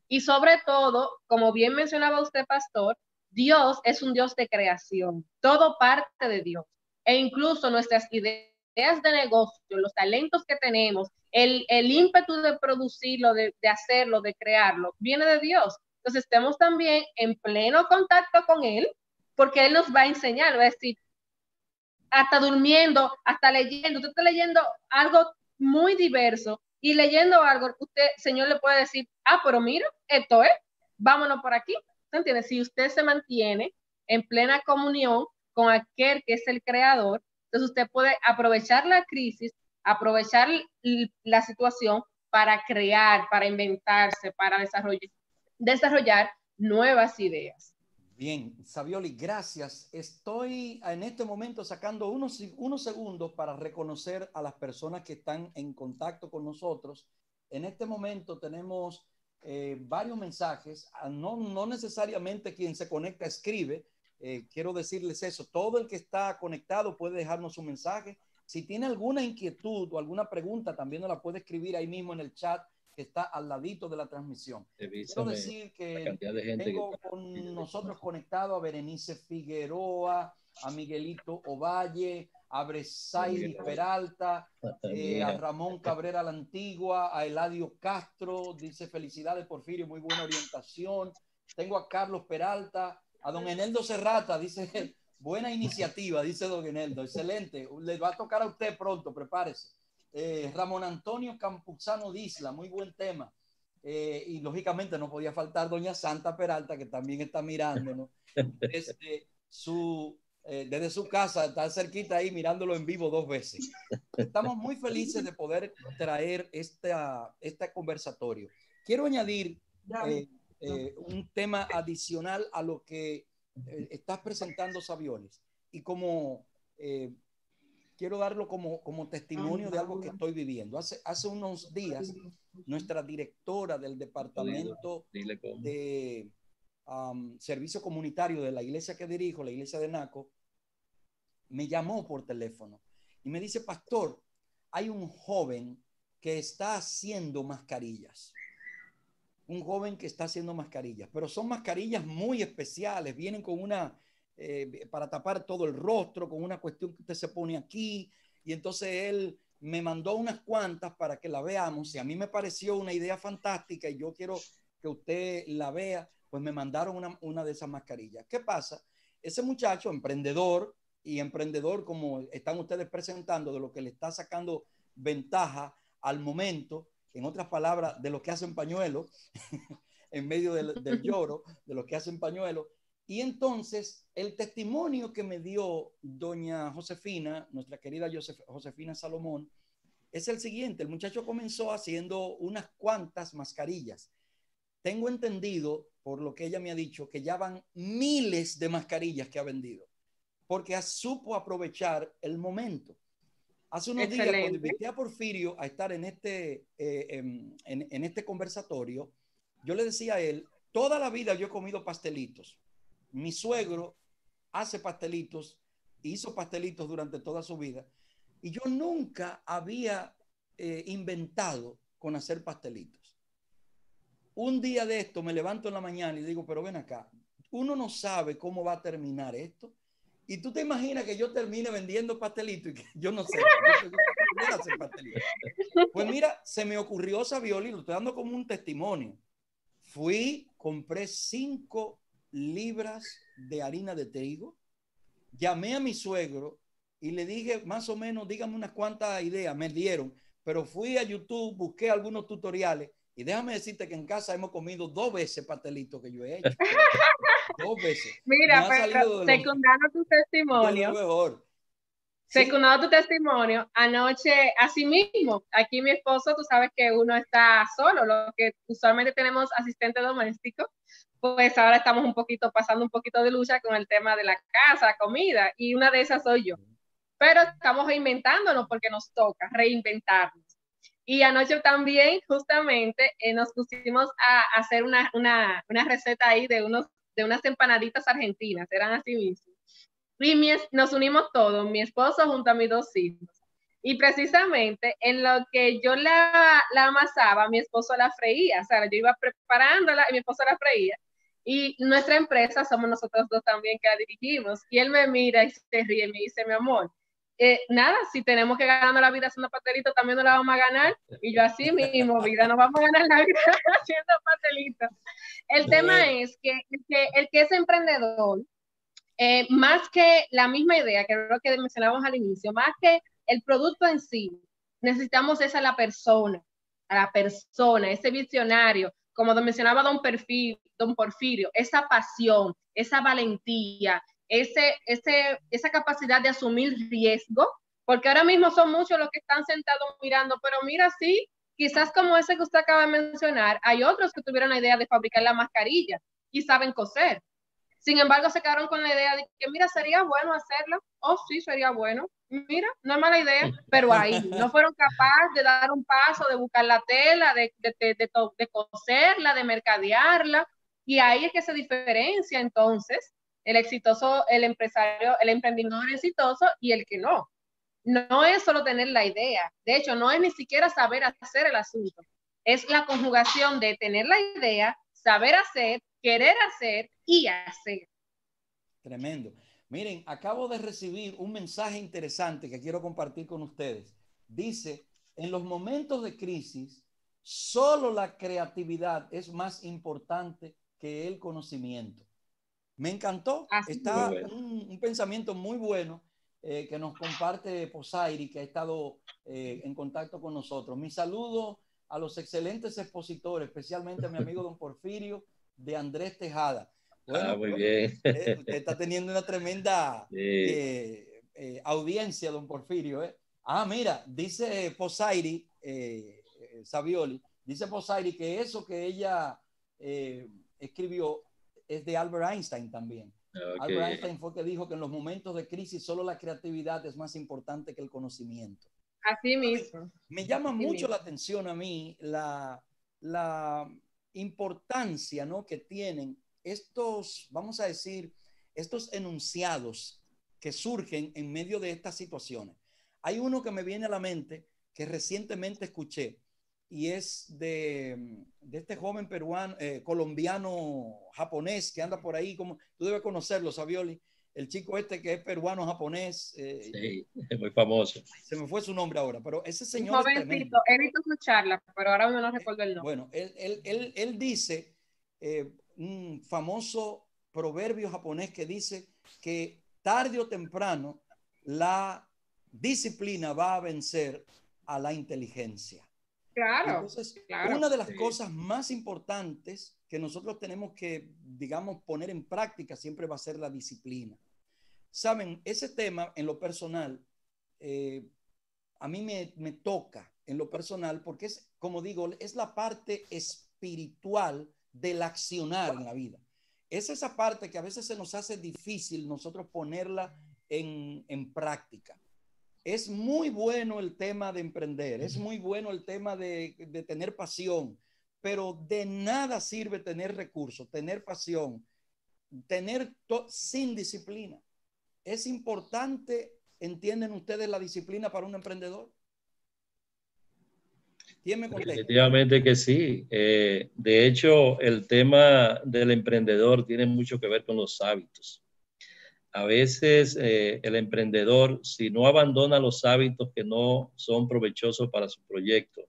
y sobre todo, como bien mencionaba usted, pastor, Dios es un Dios de creación, todo parte de Dios e incluso nuestras ideas ideas de negocio, los talentos que tenemos, el ímpetu de producirlo, de hacerlo, de crearlo, viene de Dios. Entonces estemos también en pleno contacto con Él, porque Él nos va a enseñar, va a decir, hasta durmiendo, hasta leyendo, usted está leyendo algo muy diverso y leyendo algo, usted, Señor, le puede decir, pero mira, esto es, vámonos por aquí. ¿Se entiende? Si usted se mantiene en plena comunión con aquel que es el creador, entonces usted puede aprovechar la crisis, aprovechar la situación para crear, para inventarse, para desarrollar nuevas ideas. Bien, Savioli, gracias. Estoy en este momento sacando unos segundos para reconocer a las personas que están en contacto con nosotros. En este momento tenemos varios mensajes. No necesariamente quien se conecta escribe. Quiero decirles eso. Todo el que está conectado puede dejarnos un mensaje. Si tiene alguna inquietud o alguna pregunta, también nos la puede escribir ahí mismo en el chat que está al ladito de la transmisión. Quiero decir que tengo con nosotros conectado a Berenice Figueroa, a Miguelito Ovalle, a Bresairi Peralta, a Ramón Cabrera la Antigua, a Eladio Castro, dice felicidades Porfirio, muy buena orientación. Tengo a Carlos Peralta, a don Eneldo Serrata, dice buena iniciativa, dice don Eneldo, excelente, le va a tocar a usted pronto, prepárese. Ramón Antonio Campuzano Disla, muy buen tema. Y lógicamente no podía faltar doña Santa Peralta, que también está mirándonos desde su casa, está cerquita ahí mirándolo en vivo 2 veces. Estamos muy felices de poder traer este conversatorio. Quiero añadir un tema adicional a lo que estás presentando, Savioles, y como quiero darlo como testimonio de algo que estoy viviendo. Hace unos días, nuestra directora del departamento de servicio comunitario de la iglesia que dirijo, la iglesia de Naco, me llamó por teléfono y me dice, pastor, hay un joven que está haciendo mascarillas. Un joven que está haciendo mascarillas, pero son mascarillas muy especiales, vienen con una... para tapar todo el rostro, con una cuestión que usted se pone aquí, y entonces él me mandó unas cuantas para que la veamos, y a mí me pareció una idea fantástica, y yo quiero que usted la vea, pues me mandaron una de esas mascarillas. ¿Qué pasa? Ese muchacho, emprendedor como están ustedes presentando, de lo que le está sacando ventaja al momento, en otras palabras, de lo que hacen pañuelos, en medio del lloro, de lo que hacen pañuelos. Y entonces el testimonio que me dio doña Josefina, nuestra querida Josefina Salomón, es el siguiente. El muchacho comenzó haciendo unas cuantas mascarillas. Tengo entendido, por lo que ella me ha dicho, que ya van miles de mascarillas que ha vendido, porque supo aprovechar el momento. Hace unos días, cuando invité a Porfirio a estar en este conversatorio, yo le decía a él, toda la vida yo he comido pastelitos. Mi suegro hace pastelitos, hizo pastelitos durante toda su vida, y yo nunca había inventado con hacer pastelitos. Un día de esto me levanto en la mañana y digo, pero ven acá, uno no sabe cómo va a terminar esto. Y tú te imaginas que yo termine vendiendo pastelitos y que yo no sé, yo hacer pastelitos. Pues mira, se me ocurrió Savioli, lo estoy dando como un testimonio. Compré 5 libras de harina de trigo, llamé a mi suegro y le dije más o menos, dígame unas cuantas ideas, me dieron, pero fui a YouTube, busqué algunos tutoriales y déjame decirte que en casa hemos comido 2 veces pastelitos que yo he hecho. 2 veces. Mira, pero secundando tu testimonio. De lo mejor. Secundando tu testimonio, anoche, así mismo, aquí mi esposo, tú sabes que uno está solo, lo que usualmente tenemos asistente doméstico, pues ahora estamos pasando un poquito de lucha con el tema de la casa, comida, y una de esas soy yo. Pero estamos reinventándonos porque nos toca reinventarnos. Y anoche también, justamente, nos pusimos a hacer una receta ahí de unas empanaditas argentinas, eran así mismo. Y nos unimos todos, mi esposo junto a mis 2 hijos. Y precisamente en lo que yo la amasaba, mi esposo la freía. O sea, yo iba preparándola y mi esposo la freía. Y nuestra empresa somos nosotros 2 también que la dirigimos. Y él me mira y se ríe y me dice, mi amor, nada, si tenemos que ganarnos la vida haciendo pastelitos, también nos la vamos a ganar. Y yo así mismo, vida, nos vamos a ganar la vida haciendo pastelitos. El tema es que el que es emprendedor, más que la misma idea, que es lo que mencionábamos al inicio, más que el producto en sí, necesitamos esa a la persona, ese visionario, como mencionaba don Porfirio, esa pasión, esa valentía, esa capacidad de asumir riesgo, porque ahora mismo son muchos los que están sentados mirando, pero mira, sí, quizás como ese que usted acaba de mencionar, hay otros que tuvieron la idea de fabricar la mascarilla y saben coser. Sin embargo, se quedaron con la idea de que, mira, sería bueno hacerlo. Oh, sí, sería bueno. Mira, no es mala idea, pero ahí no fueron capaces de dar un paso, de buscar la tela, de coserla, de mercadearla. Y ahí es que se diferencia entonces el exitoso, el empresario, el emprendedor exitoso y el que no. No es solo tener la idea. De hecho, no es ni siquiera saber hacer el asunto. Es la conjugación de tener la idea, saber hacer, querer hacer y hacer. Tremendo. Miren, acabo de recibir un mensaje interesante que quiero compartir con ustedes. Dice, en los momentos de crisis, solo la creatividad es más importante que el conocimiento. Me encantó. Así Está un pensamiento muy bueno que nos comparte Posairi, que ha estado en contacto con nosotros. Mi saludo a los excelentes expositores, especialmente a mi amigo don Porfirio de Andrés Tejada. Bueno, muy bien. Usted está teniendo una tremenda Sí. audiencia, don Porfirio. Mira, dice Posairi, Savioli, dice Posairi que eso que ella escribió es de Albert Einstein también. Okay. Albert Einstein fue que dijo que en los momentos de crisis solo la creatividad es más importante que el conocimiento. Así mismo. Me llama mucho la atención a mí la importancia, ¿no?, que tienen estos, vamos a decir, estos enunciados que surgen en medio de estas situaciones. Hay uno que me viene a la mente que recientemente escuché y es de este joven peruano, colombiano japonés que anda por ahí, como tú debes conocerlo, Savioli, el chico este que es peruano japonés. Sí, es muy famoso. Se me fue su nombre ahora, pero ese señor un jovencito, es tremendo. he visto su charla, pero ahora no recuerdo el nombre. Bueno, él dice un famoso proverbio japonés que dice que tarde o temprano la disciplina va a vencer a la inteligencia. Claro. Entonces, una de las cosas más importantes que nosotros tenemos que, digamos, poner en práctica siempre va a ser la disciplina. Saben, ese tema en lo personal, a mí me toca en lo personal porque es, como digo, es la parte espiritual del accionar en la vida. Es esa parte que a veces se nos hace difícil nosotros ponerla en práctica. Es muy bueno el tema de emprender, es muy bueno el tema de tener pasión, pero de nada sirve tener recursos, tener pasión, tener sin disciplina. Es importante, ¿entienden ustedes la disciplina para un emprendedor? ¿Quién me contesta? Definitivamente que sí. De hecho, el tema del emprendedor tiene mucho que ver con los hábitos. A veces el emprendedor, si no abandona los hábitos que no son provechosos para su proyecto,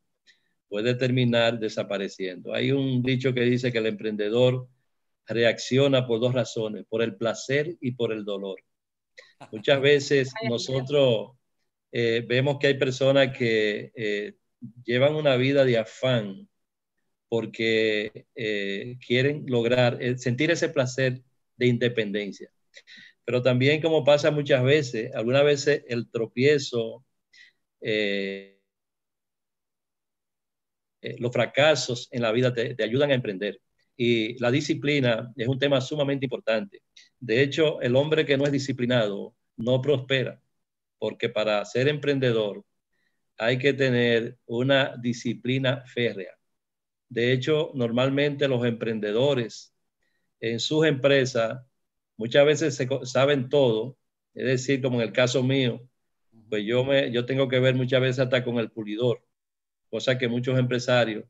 puede terminar desapareciendo. Hay un dicho que dice que el emprendedor reacciona por dos razones, por el placer y por el dolor. Muchas veces nosotros vemos que hay personas que llevan una vida de afán porque quieren lograr sentir ese placer de independencia. Pero también, como pasa muchas veces, algunas veces el tropiezo, los fracasos en la vida te ayudan a emprender. Y la disciplina es un tema sumamente importante. De hecho, el hombre que no es disciplinado no prospera, porque para ser emprendedor hay que tener una disciplina férrea. De hecho, normalmente los emprendedores en sus empresas muchas veces saben todo, es decir, como en el caso mío, pues yo tengo que ver muchas veces hasta con el pulidor, cosa que muchos empresarios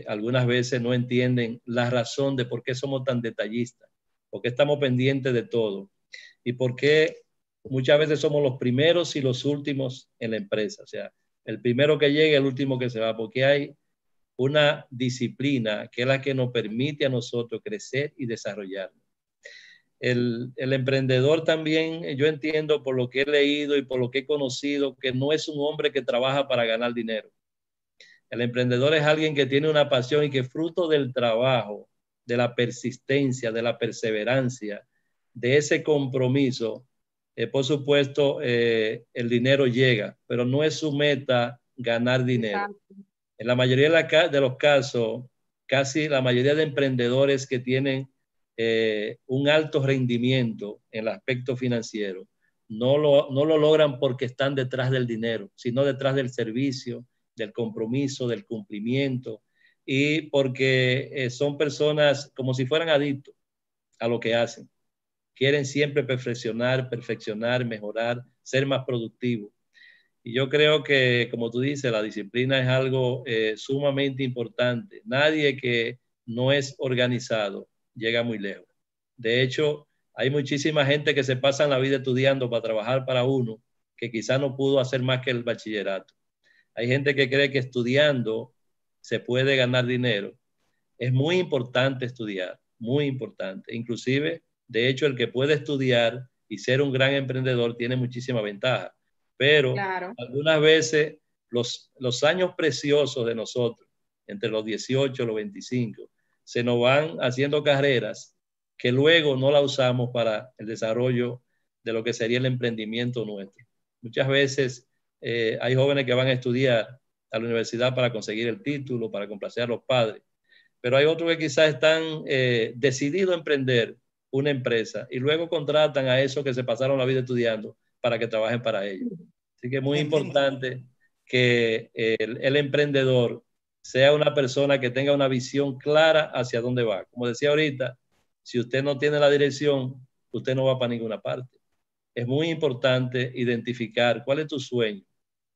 algunas veces no entienden la razón de por qué somos tan detallistas, por qué estamos pendientes de todo y por qué muchas veces somos los primeros y los últimos en la empresa. O sea, el primero que llega, el último que se va, porque hay una disciplina que es la que nos permite a nosotros crecer y desarrollarnos. El emprendedor también, yo entiendo por lo que he leído y por lo que he conocido, que no es un hombre que trabaja para ganar dinero. El emprendedor es alguien que tiene una pasión y que fruto del trabajo, de la persistencia, de la perseverancia, de ese compromiso, por supuesto, el dinero llega, pero no es su meta ganar dinero. Exacto. En la mayoría de los casos, casi la mayoría de emprendedores que tienen un alto rendimiento en el aspecto financiero, no lo logran porque están detrás del dinero, sino detrás del servicio, del compromiso, del cumplimiento, y porque son personas como si fueran adictos a lo que hacen. Quieren siempre perfeccionar, mejorar, ser más productivos. Y yo creo que, como tú dices, la disciplina es algo sumamente importante. Nadie que no es organizado llega muy lejos. De hecho, hay muchísima gente que se pasa la vida estudiando para trabajar para uno, que quizá no pudo hacer más que el bachillerato. Hay gente que cree que estudiando se puede ganar dinero. Es muy importante estudiar, muy importante. Inclusive, de hecho, el que puede estudiar y ser un gran emprendedor tiene muchísima ventaja. Pero Claro. algunas veces los años preciosos de nosotros, entre los 18 y los 25, se nos van haciendo carreras que luego no la usamos para el desarrollo de lo que sería el emprendimiento nuestro. Muchas veces hay jóvenes que van a estudiar a la universidad para conseguir el título, para complacer a los padres, pero hay otros que quizás están decididos a emprender una empresa y luego contratan a esos que se pasaron la vida estudiando para que trabajen para ellos. Así que es muy Tremendo. importante que el emprendedor sea una persona que tenga una visión clara hacia dónde va. Como decía ahorita, si usted no tiene la dirección, usted no va para ninguna parte. Es muy importante identificar cuál es tu sueño,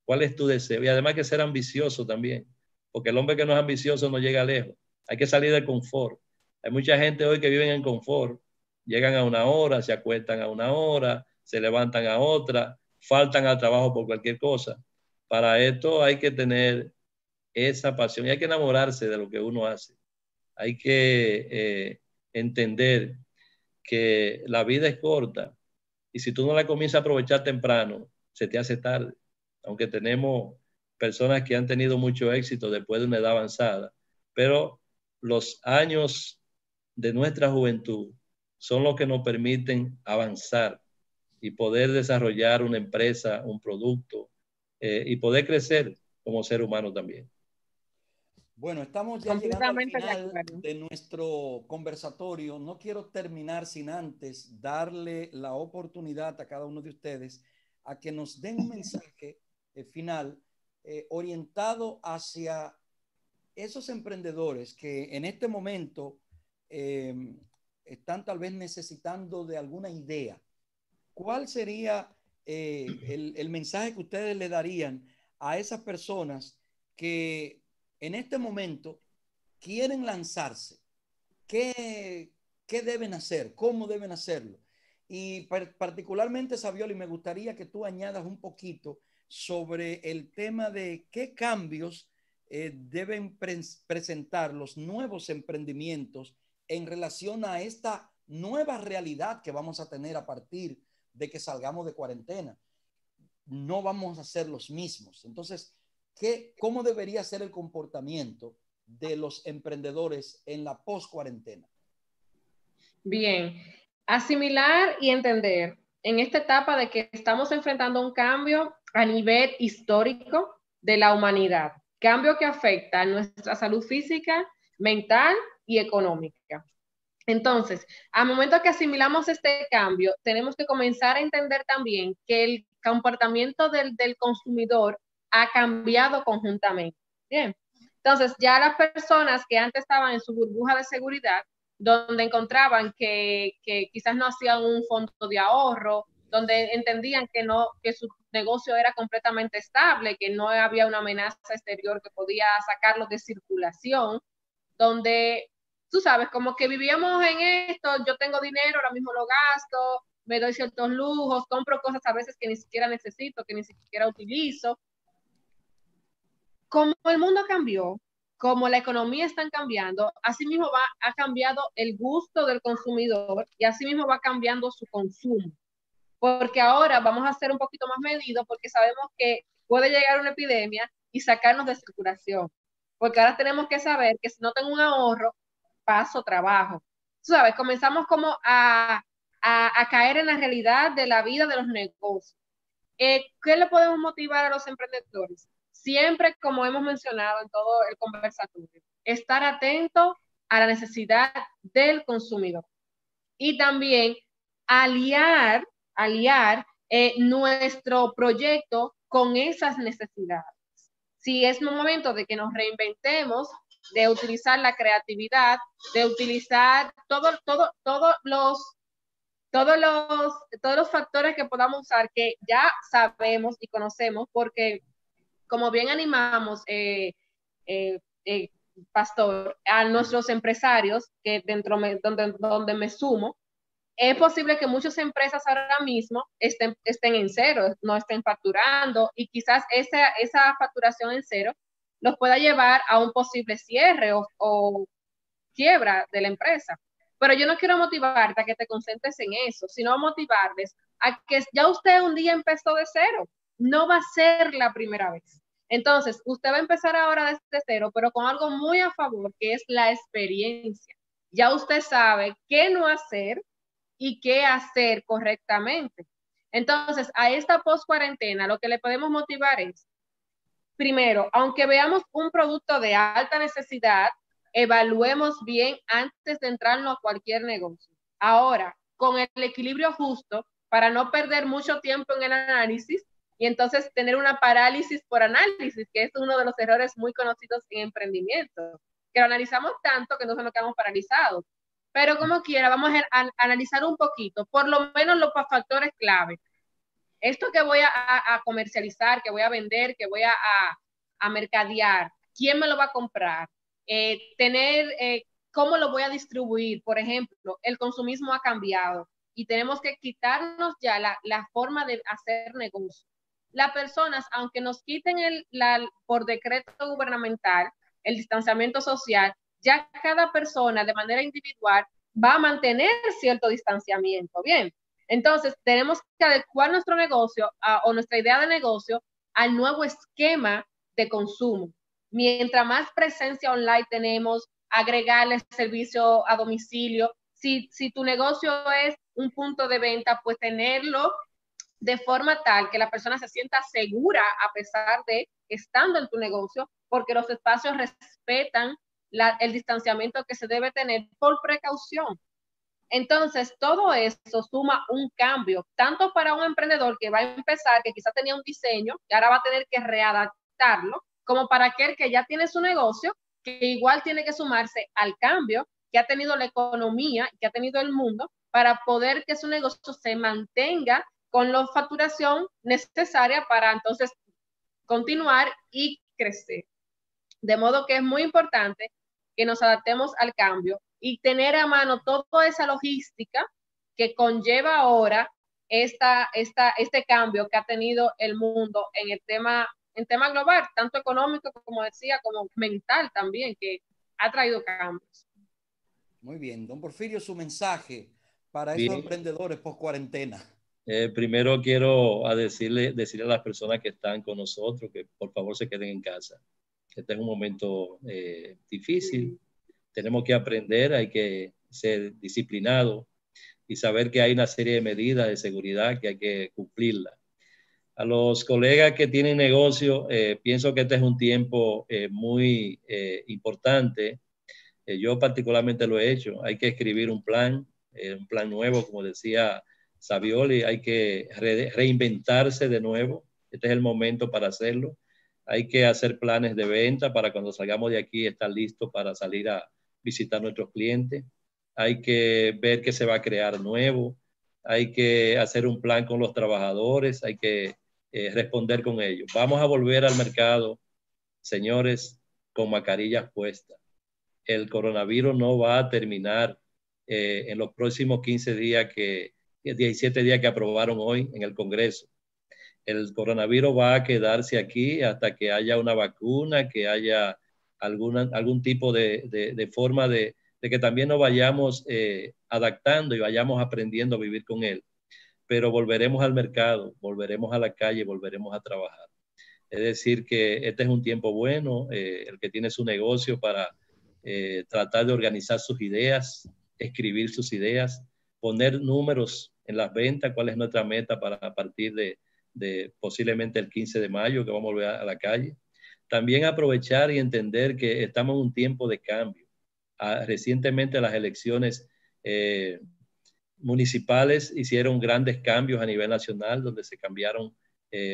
cuál es tu deseo y además que ser ambicioso también, porque el hombre que no es ambicioso no llega lejos. Hay que salir del confort. Hay mucha gente hoy que vive en confort, llegan a una hora, se acuestan a una hora, se levantan a otra, faltan al trabajo por cualquier cosa. Para esto hay que tener esa pasión y hay que enamorarse de lo que uno hace. Hay que entender que la vida es corta y si tú no la comienzas a aprovechar temprano, se te hace tarde. Aunque tenemos personas que han tenido mucho éxito después de una edad avanzada, pero los años de nuestra juventud son los que nos permiten avanzar y poder desarrollar una empresa, un producto y poder crecer como ser humano también. Bueno, estamos ya llegando al Completamente de final acuerdo. de nuestro conversatorio. No quiero terminar sin antes darle la oportunidad a cada uno de ustedes a que nos den un mensaje final orientado hacia esos emprendedores que en este momento están tal vez necesitando de alguna idea. ¿Cuál sería el mensaje que ustedes le darían a esas personas que en este momento quieren lanzarse? ¿Qué, qué deben hacer? ¿Cómo deben hacerlo? Y particularmente, Savioli, me gustaría que tú añadas un poquito sobre el tema de qué cambios deben presentar los nuevos emprendimientos en relación a esta nueva realidad que vamos a tener a partir de que salgamos de cuarentena. No vamos a ser los mismos. Entonces, ¿cómo debería ser el comportamiento de los emprendedores en la post-cuarentena? Bien, asimilar y entender en esta etapa de que estamos enfrentando un cambio a nivel histórico de la humanidad, cambio que afecta a nuestra salud física, mental y económica. Entonces, al momento que asimilamos este cambio, tenemos que comenzar a entender también que el comportamiento del consumidor ha cambiado conjuntamente. Bien, entonces ya las personas que antes estaban en su burbuja de seguridad, donde encontraban que quizás no hacían un fondo de ahorro, donde entendían que su negocio era completamente estable, que no había una amenaza exterior que podía sacarlo de circulación, donde tú sabes, como que vivíamos en esto, yo tengo dinero, ahora mismo lo gasto, me doy ciertos lujos, compro cosas a veces que ni siquiera necesito, que ni siquiera utilizo. Como el mundo cambió, como la economía está cambiando, así mismo ha cambiado el gusto del consumidor y así mismo va cambiando su consumo. Porque ahora vamos a ser un poquito más medidos porque sabemos que puede llegar una epidemia y sacarnos de circulación. Porque ahora tenemos que saber que si no tengo un ahorro, paso trabajo. Tú sabes, comenzamos como a caer en la realidad de la vida de los negocios. ¿Qué le podemos motivar a los emprendedores? Siempre, como hemos mencionado en todo el conversatorio, estar atento a la necesidad del consumidor y también aliar nuestro proyecto con esas necesidades. Si es un momento de que nos reinventemos, de utilizar la creatividad, de utilizar todos los factores que podamos usar que ya sabemos y conocemos, porque como bien animamos, eh, eh, Pastor, a nuestros empresarios, que donde me sumo, es posible que muchas empresas ahora mismo estén en cero, no estén facturando, y quizás esa facturación en cero los pueda llevar a un posible cierre o quiebra de la empresa. Pero yo no quiero motivarte a que te concentres en eso, sino motivarles a que ya usted un día empezó de cero. No va a ser la primera vez. Entonces, usted va a empezar ahora desde cero, pero con algo muy a favor, que es la experiencia. Ya usted sabe qué no hacer y qué hacer correctamente. Entonces, a esta post-cuarentena, lo que le podemos motivar es, primero, aunque veamos un producto de alta necesidad, evaluemos bien antes de entrarnos a cualquier negocio. Ahora, con el equilibrio justo, para no perder mucho tiempo en el análisis y entonces tener una parálisis por análisis, que es uno de los errores muy conocidos en emprendimiento, que lo analizamos tanto que entonces nos quedamos paralizados. Pero como quiera, vamos a analizar un poquito, por lo menos los factores clave. Esto que voy a comercializar, que voy a vender, que voy a mercadear, ¿quién me lo va a comprar? ¿Cómo lo voy a distribuir? Por ejemplo, el consumismo ha cambiado y tenemos que quitarnos ya la forma de hacer negocio. Las personas, aunque nos quiten por decreto gubernamental el distanciamiento social, ya cada persona de manera individual va a mantener cierto distanciamiento. Bien, entonces tenemos que adecuar nuestro negocio o nuestra idea de negocio al nuevo esquema de consumo. Mientras más presencia online tenemos, agregarle servicio a domicilio. Si tu negocio es un punto de venta, pues tenerlo de forma tal que la persona se sienta segura a pesar de estando en tu negocio, porque los espacios respetan el distanciamiento que se debe tener por precaución. Entonces, todo eso suma un cambio, tanto para un emprendedor que va a empezar, que quizás tenía un diseño, y ahora va a tener que readaptarlo, como para aquel que ya tiene su negocio, que igual tiene que sumarse al cambio que ha tenido la economía, que ha tenido el mundo, para poder que su negocio se mantenga con la facturación necesaria para entonces continuar y crecer. De modo que es muy importante que nos adaptemos al cambio y tener a mano toda esa logística que conlleva ahora este cambio que ha tenido el mundo en tema global, tanto económico como decía, como mental también, que ha traído cambios. Muy bien, don Porfirio, su mensaje para esos Bien. emprendedores post cuarentena. Primero quiero decirle a las personas que están con nosotros que por favor se queden en casa. Este es un momento difícil. Tenemos que aprender, hay que ser disciplinados y saber que hay una serie de medidas de seguridad que hay que cumplirlas. A los colegas que tienen negocio, pienso que este es un tiempo muy importante. Yo particularmente lo he hecho. Hay que escribir un plan nuevo, como decía Savioli, hay que reinventarse de nuevo. Este es el momento para hacerlo. Hay que hacer planes de venta para cuando salgamos de aquí estar listos para salir a visitar a nuestros clientes. Hay que ver qué se va a crear nuevo. Hay que hacer un plan con los trabajadores. Hay que responder con ellos. Vamos a volver al mercado, señores, con mascarillas puestas. El coronavirus no va a terminar en los próximos 15 días que 17 días que aprobaron hoy en el Congreso. El coronavirus va a quedarse aquí hasta que haya una vacuna, que haya algún tipo de forma de que también nos vayamos adaptando y vayamos aprendiendo a vivir con él. Pero volveremos al mercado, volveremos a la calle, volveremos a trabajar. Es decir, que este es un tiempo bueno, el que tiene su negocio para tratar de organizar sus ideas, escribir sus ideas, poner números en las ventas, cuál es nuestra meta para a partir de posiblemente el 15 de mayo, que vamos a volver a la calle. También aprovechar y entender que estamos en un tiempo de cambio. Recientemente las elecciones municipales hicieron grandes cambios a nivel nacional, donde se cambiaron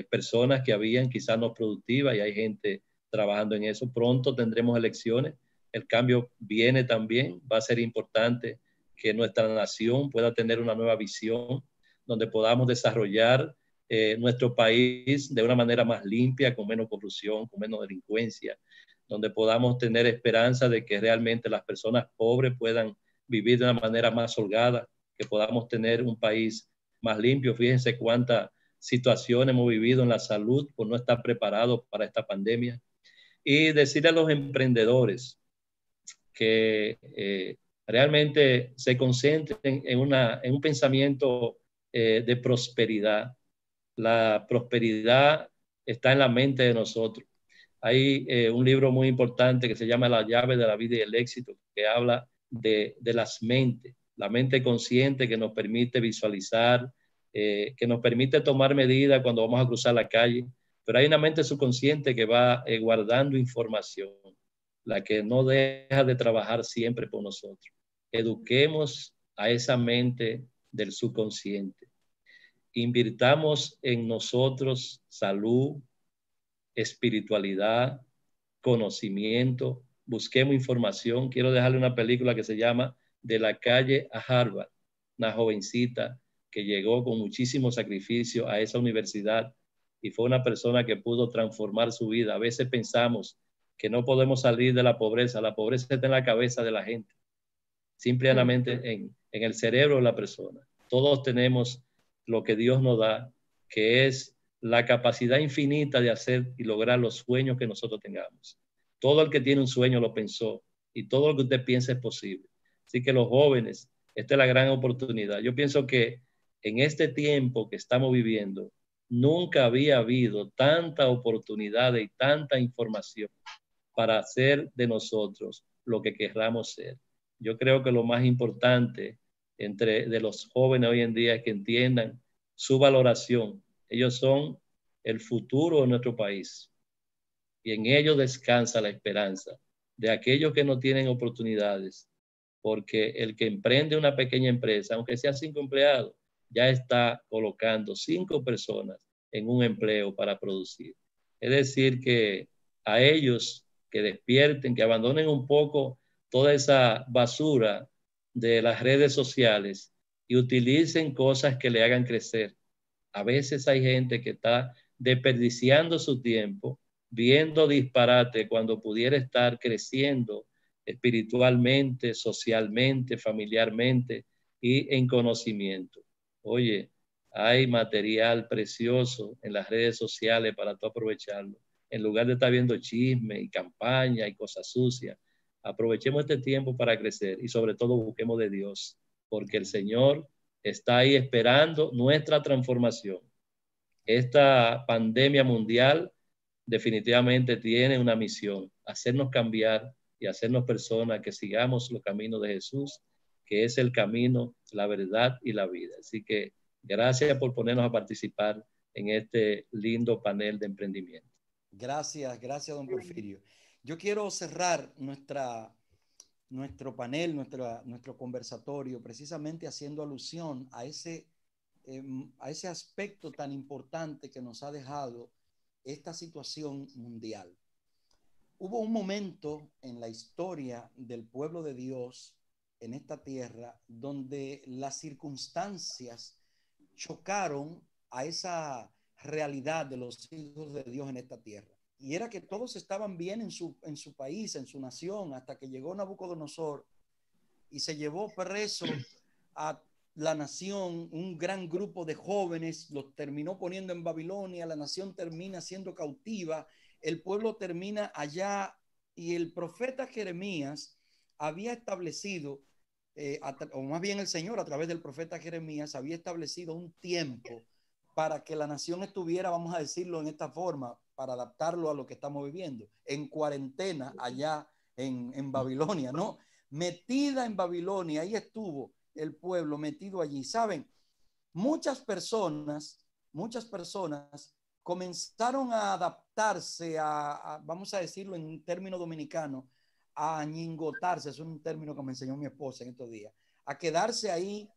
personas que habían quizás no productivas y hay gente trabajando en eso. Pronto tendremos elecciones, el cambio viene también, va a ser importante que nuestra nación pueda tener una nueva visión, donde podamos desarrollar nuestro país de una manera más limpia, con menos corrupción, con menos delincuencia, donde podamos tener esperanza de que realmente las personas pobres puedan vivir de una manera más holgada, que podamos tener un país más limpio. Fíjense cuántas situaciones hemos vivido en la salud por no estar preparados para esta pandemia. Y decirle a los emprendedores que realmente se concentren en un pensamiento de prosperidad. La prosperidad está en la mente de nosotros. Hay un libro muy importante que se llama La llave de la vida y el éxito, que habla de las mentes, la mente consciente que nos permite visualizar, que nos permite tomar medidas cuando vamos a cruzar la calle, pero hay una mente subconsciente que va guardando información, la que no deja de trabajar siempre por nosotros. Eduquemos a esa mente del subconsciente. Invirtamos en nosotros salud, espiritualidad, conocimiento, busquemos información. Quiero dejarle una película que se llama De la calle a Harvard, una jovencita que llegó con muchísimo sacrificio a esa universidad y fue una persona que pudo transformar su vida. A veces pensamos que no podemos salir de la pobreza está en la cabeza de la gente, simplemente en el cerebro de la persona. Todos tenemos lo que Dios nos da, que es la capacidad infinita de hacer y lograr los sueños que nosotros tengamos. Todo el que tiene un sueño lo pensó y todo lo que usted piensa es posible. Así que los jóvenes, esta es la gran oportunidad. Yo pienso que en este tiempo que estamos viviendo, nunca había habido tanta oportunidad y tanta información para hacer de nosotros lo que querramos ser. Yo creo que lo más importante de los jóvenes hoy en día es que entiendan su valoración. Ellos son el futuro de nuestro país y en ellos descansa la esperanza de aquellos que no tienen oportunidades, porque el que emprende una pequeña empresa, aunque sea 5 empleados, ya está colocando 5 personas en un empleo para producir. Es decir, que a ellos que despierten, que abandonen un poco toda esa basura de las redes sociales y utilicen cosas que le hagan crecer. A veces hay gente que está desperdiciando su tiempo viendo disparate cuando pudiera estar creciendo espiritualmente, socialmente, familiarmente y en conocimiento. Oye, hay material precioso en las redes sociales para tú aprovecharlo. En lugar de estar viendo chisme y campaña y cosas sucias, aprovechemos este tiempo para crecer y sobre todo busquemos de Dios, porque el Señor está ahí esperando nuestra transformación. Esta pandemia mundial definitivamente tiene una misión, hacernos cambiar y hacernos personas que sigamos los caminos de Jesús, que es el camino, la verdad y la vida. Así que gracias por ponernos a participar en este lindo panel de emprendimiento. Gracias, gracias, don Porfirio. Yo quiero cerrar nuestro panel, nuestro conversatorio, precisamente haciendo alusión a ese aspecto tan importante que nos ha dejado esta situación mundial. Hubo un momento en la historia del pueblo de Dios en esta tierra donde las circunstancias chocaron a esa realidad de los hijos de Dios en esta tierra. Y era que todos estaban bien en su país, en su nación, hasta que llegó Nabucodonosor y se llevó preso a la nación, un gran grupo de jóvenes, los terminó poniendo en Babilonia, la nación termina siendo cautiva, el pueblo termina allá y el profeta Jeremías había establecido, o más bien el Señor a través del profeta Jeremías había establecido un tiempo para que la nación estuviera, vamos a decirlo en esta forma, para adaptarlo a lo que estamos viviendo, en cuarentena allá en Babilonia, ¿no? Metida en Babilonia, ahí estuvo el pueblo metido allí. ¿Saben? Muchas personas comenzaron a adaptarse vamos a decirlo en término dominicano, a ñingotarse, es un término que me enseñó mi esposa en estos días, a quedarse ahí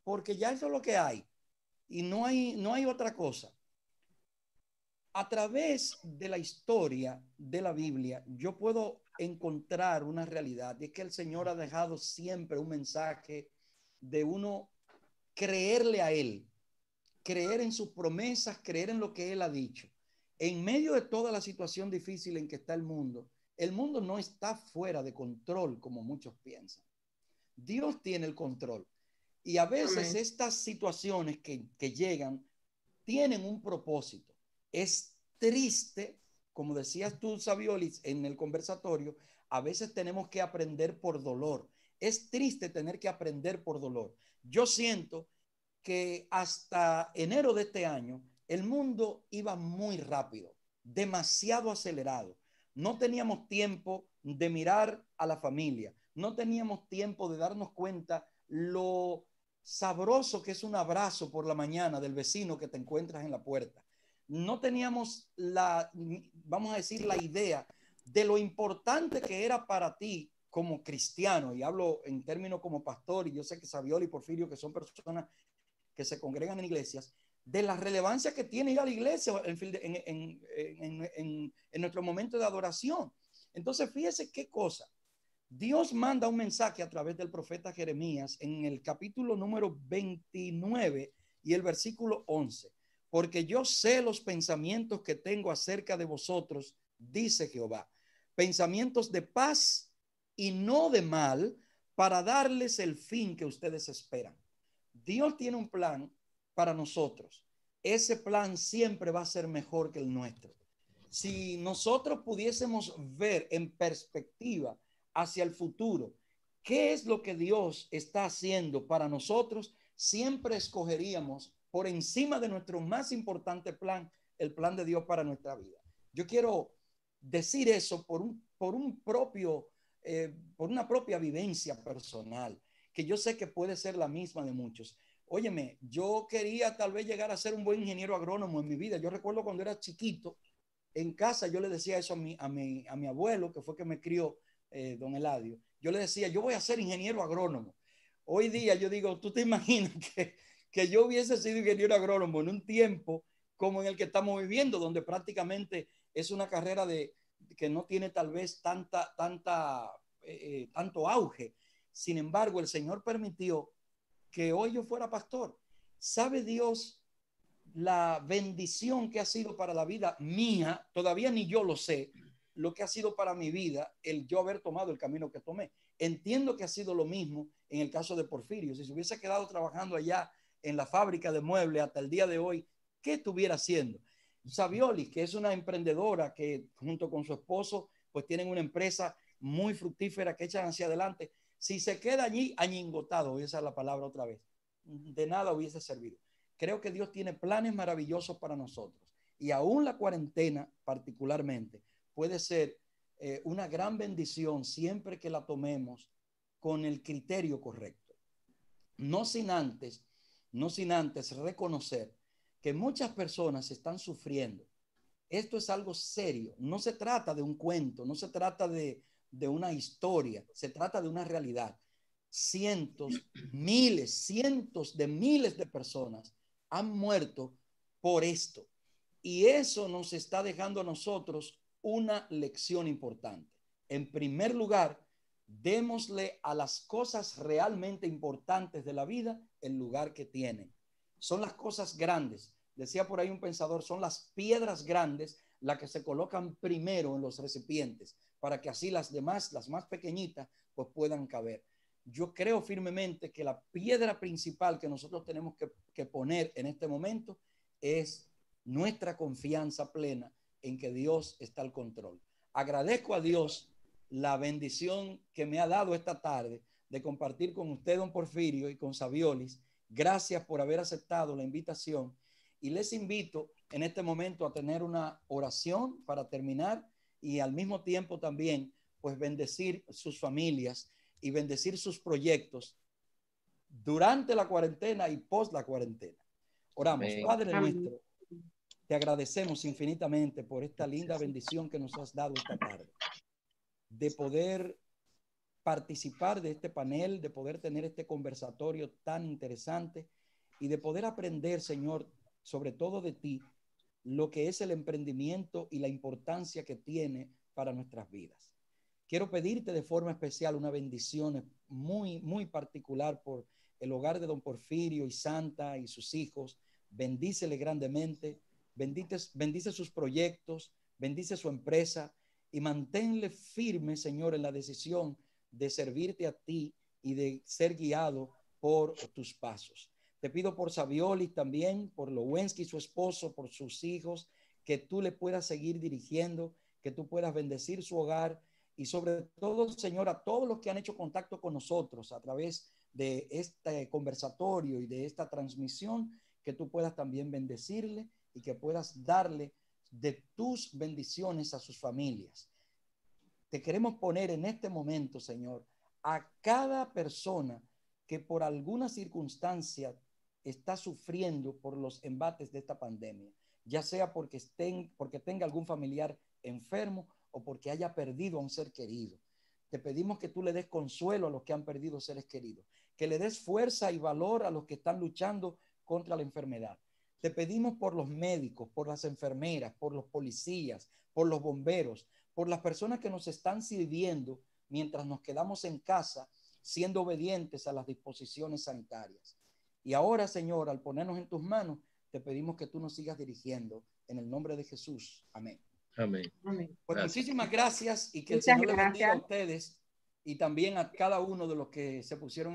porque ya eso es lo que hay y no hay otra cosa. A través de la historia de la Biblia, yo puedo encontrar una realidad, y es que el Señor ha dejado siempre un mensaje de uno creerle a Él, creer en sus promesas, creer en lo que Él ha dicho. En medio de toda la situación difícil en que está el mundo no está fuera de control como muchos piensan. Dios tiene el control. Y a veces Amén. estas situaciones que llegan tienen un propósito. Es triste, como decías tú, Saviolis, en el conversatorio, a veces tenemos que aprender por dolor. Es triste tener que aprender por dolor. Yo siento que hasta enero de este año el mundo iba muy rápido, demasiado acelerado. No teníamos tiempo de mirar a la familia, no teníamos tiempo de darnos cuenta lo sabroso que es un abrazo por la mañana del vecino que te encuentras en la puerta. No teníamos vamos a decir, la idea de lo importante que era para ti como cristiano, y hablo en términos como pastor, y yo sé que Saviola y Porfirio, que son personas que se congregan en iglesias, de la relevancia que tiene ir a la iglesia en nuestro momento de adoración. Entonces, fíjese qué cosa. Dios manda un mensaje a través del profeta Jeremías en el capítulo número 29 y el versículo 11. Porque yo sé los pensamientos que tengo acerca de vosotros, dice Jehová. Pensamientos de paz y no de mal, para darles el fin que ustedes esperan. Dios tiene un plan para nosotros. Ese plan siempre va a ser mejor que el nuestro. Si nosotros pudiésemos ver en perspectiva hacia el futuro, ¿qué es lo que Dios está haciendo para nosotros? Siempre escogeríamos por encima de nuestro más importante plan, el plan de Dios para nuestra vida. Yo quiero decir eso por una propia vivencia personal, que yo sé que puede ser la misma de muchos. Óyeme, yo quería tal vez llegar a ser un buen ingeniero agrónomo en mi vida. Yo recuerdo cuando era chiquito, en casa yo le decía eso a mi abuelo, que fue que me crió, don Eladio. Yo le decía, yo voy a ser ingeniero agrónomo. Hoy día yo digo, ¿tú te imaginas que yo hubiese sido ingeniero agrónomo en un tiempo como en el que estamos viviendo, donde prácticamente es una carrera que no tiene tal vez tanto auge? Sin embargo, el Señor permitió que hoy yo fuera pastor. ¿Sabe Dios la bendición que ha sido para la vida mía? Todavía ni yo lo sé, lo que ha sido para mi vida el yo haber tomado el camino que tomé. Entiendo que ha sido lo mismo en el caso de Porfirio. Si se hubiese quedado trabajando allá en la fábrica de muebles hasta el día de hoy, ¿qué estuviera haciendo? Saviolis, que es una emprendedora que junto con su esposo pues tienen una empresa muy fructífera que echan hacia adelante. Si se queda allí añingotado, voy a usar la palabra otra vez, de nada hubiese servido. Creo que Dios tiene planes maravillosos para nosotros, y aún la cuarentena particularmente puede ser una gran bendición siempre que la tomemos con el criterio correcto. No sin antes, no sin antes reconocer que muchas personas están sufriendo. Esto es algo serio. No se trata de un cuento, no se trata de una historia, se trata de una realidad. Cientos, miles, cientos de miles de personas han muerto por esto. Y eso nos está dejando a nosotros una lección importante. En primer lugar, démosle a las cosas realmente importantes de la vida el lugar que tienen. Son las cosas grandes. Decía por ahí un pensador, son las piedras grandes las que se colocan primero en los recipientes para que así las demás, las más pequeñitas, pues puedan caber. yo creo firmemente que la piedra principal que nosotros tenemos que poner en este momento es nuestra confianza plena en que Dios está al control. Agradezco a Dios la bendición que me ha dado esta tarde de compartir con usted, don Porfirio, y con Saviolis. Gracias por haber aceptado la invitación y les invito en este momento a tener una oración para terminar y al mismo tiempo también pues bendecir sus familias y bendecir sus proyectos durante la cuarentena y post la cuarentena. Oramos. Amén. Padre nuestro, te agradecemos infinitamente por esta linda bendición que nos has dado esta tarde, de poder participar de este panel, de poder tener este conversatorio tan interesante y de poder aprender, Señor, sobre todo de ti, lo que es el emprendimiento y la importancia que tiene para nuestras vidas. Quiero pedirte de forma especial una bendición muy, muy particular por el hogar de don Porfirio y Santa y sus hijos. Bendícele grandemente, bendice sus proyectos, bendice su empresa y manténle firme, Señor, en la decisión de servirte a ti y de ser guiado por tus pasos. Te pido por Saviolis también, por Lowensky, su esposo, por sus hijos, que tú le puedas seguir dirigiendo, que tú puedas bendecir su hogar y sobre todo, Señor, a todos los que han hecho contacto con nosotros a través de este conversatorio y de esta transmisión, que tú puedas también bendecirle y que puedas darle de tus bendiciones a sus familias. Te queremos poner en este momento, Señor, a cada persona que por alguna circunstancia está sufriendo por los embates de esta pandemia, ya sea porque tenga algún familiar enfermo o porque haya perdido a un ser querido. Te pedimos que tú le des consuelo a los que han perdido seres queridos, que le des fuerza y valor a los que están luchando contra la enfermedad. Te pedimos por los médicos, por las enfermeras, por los policías, por los bomberos, por las personas que nos están sirviendo mientras nos quedamos en casa, siendo obedientes a las disposiciones sanitarias. Y ahora, Señor, al ponernos en tus manos, te pedimos que tú nos sigas dirigiendo. En el nombre de Jesús. Amén. Amén. Pues muchísimas gracias y que el Señor les bendiga a ustedes y también a cada uno de los que se pusieron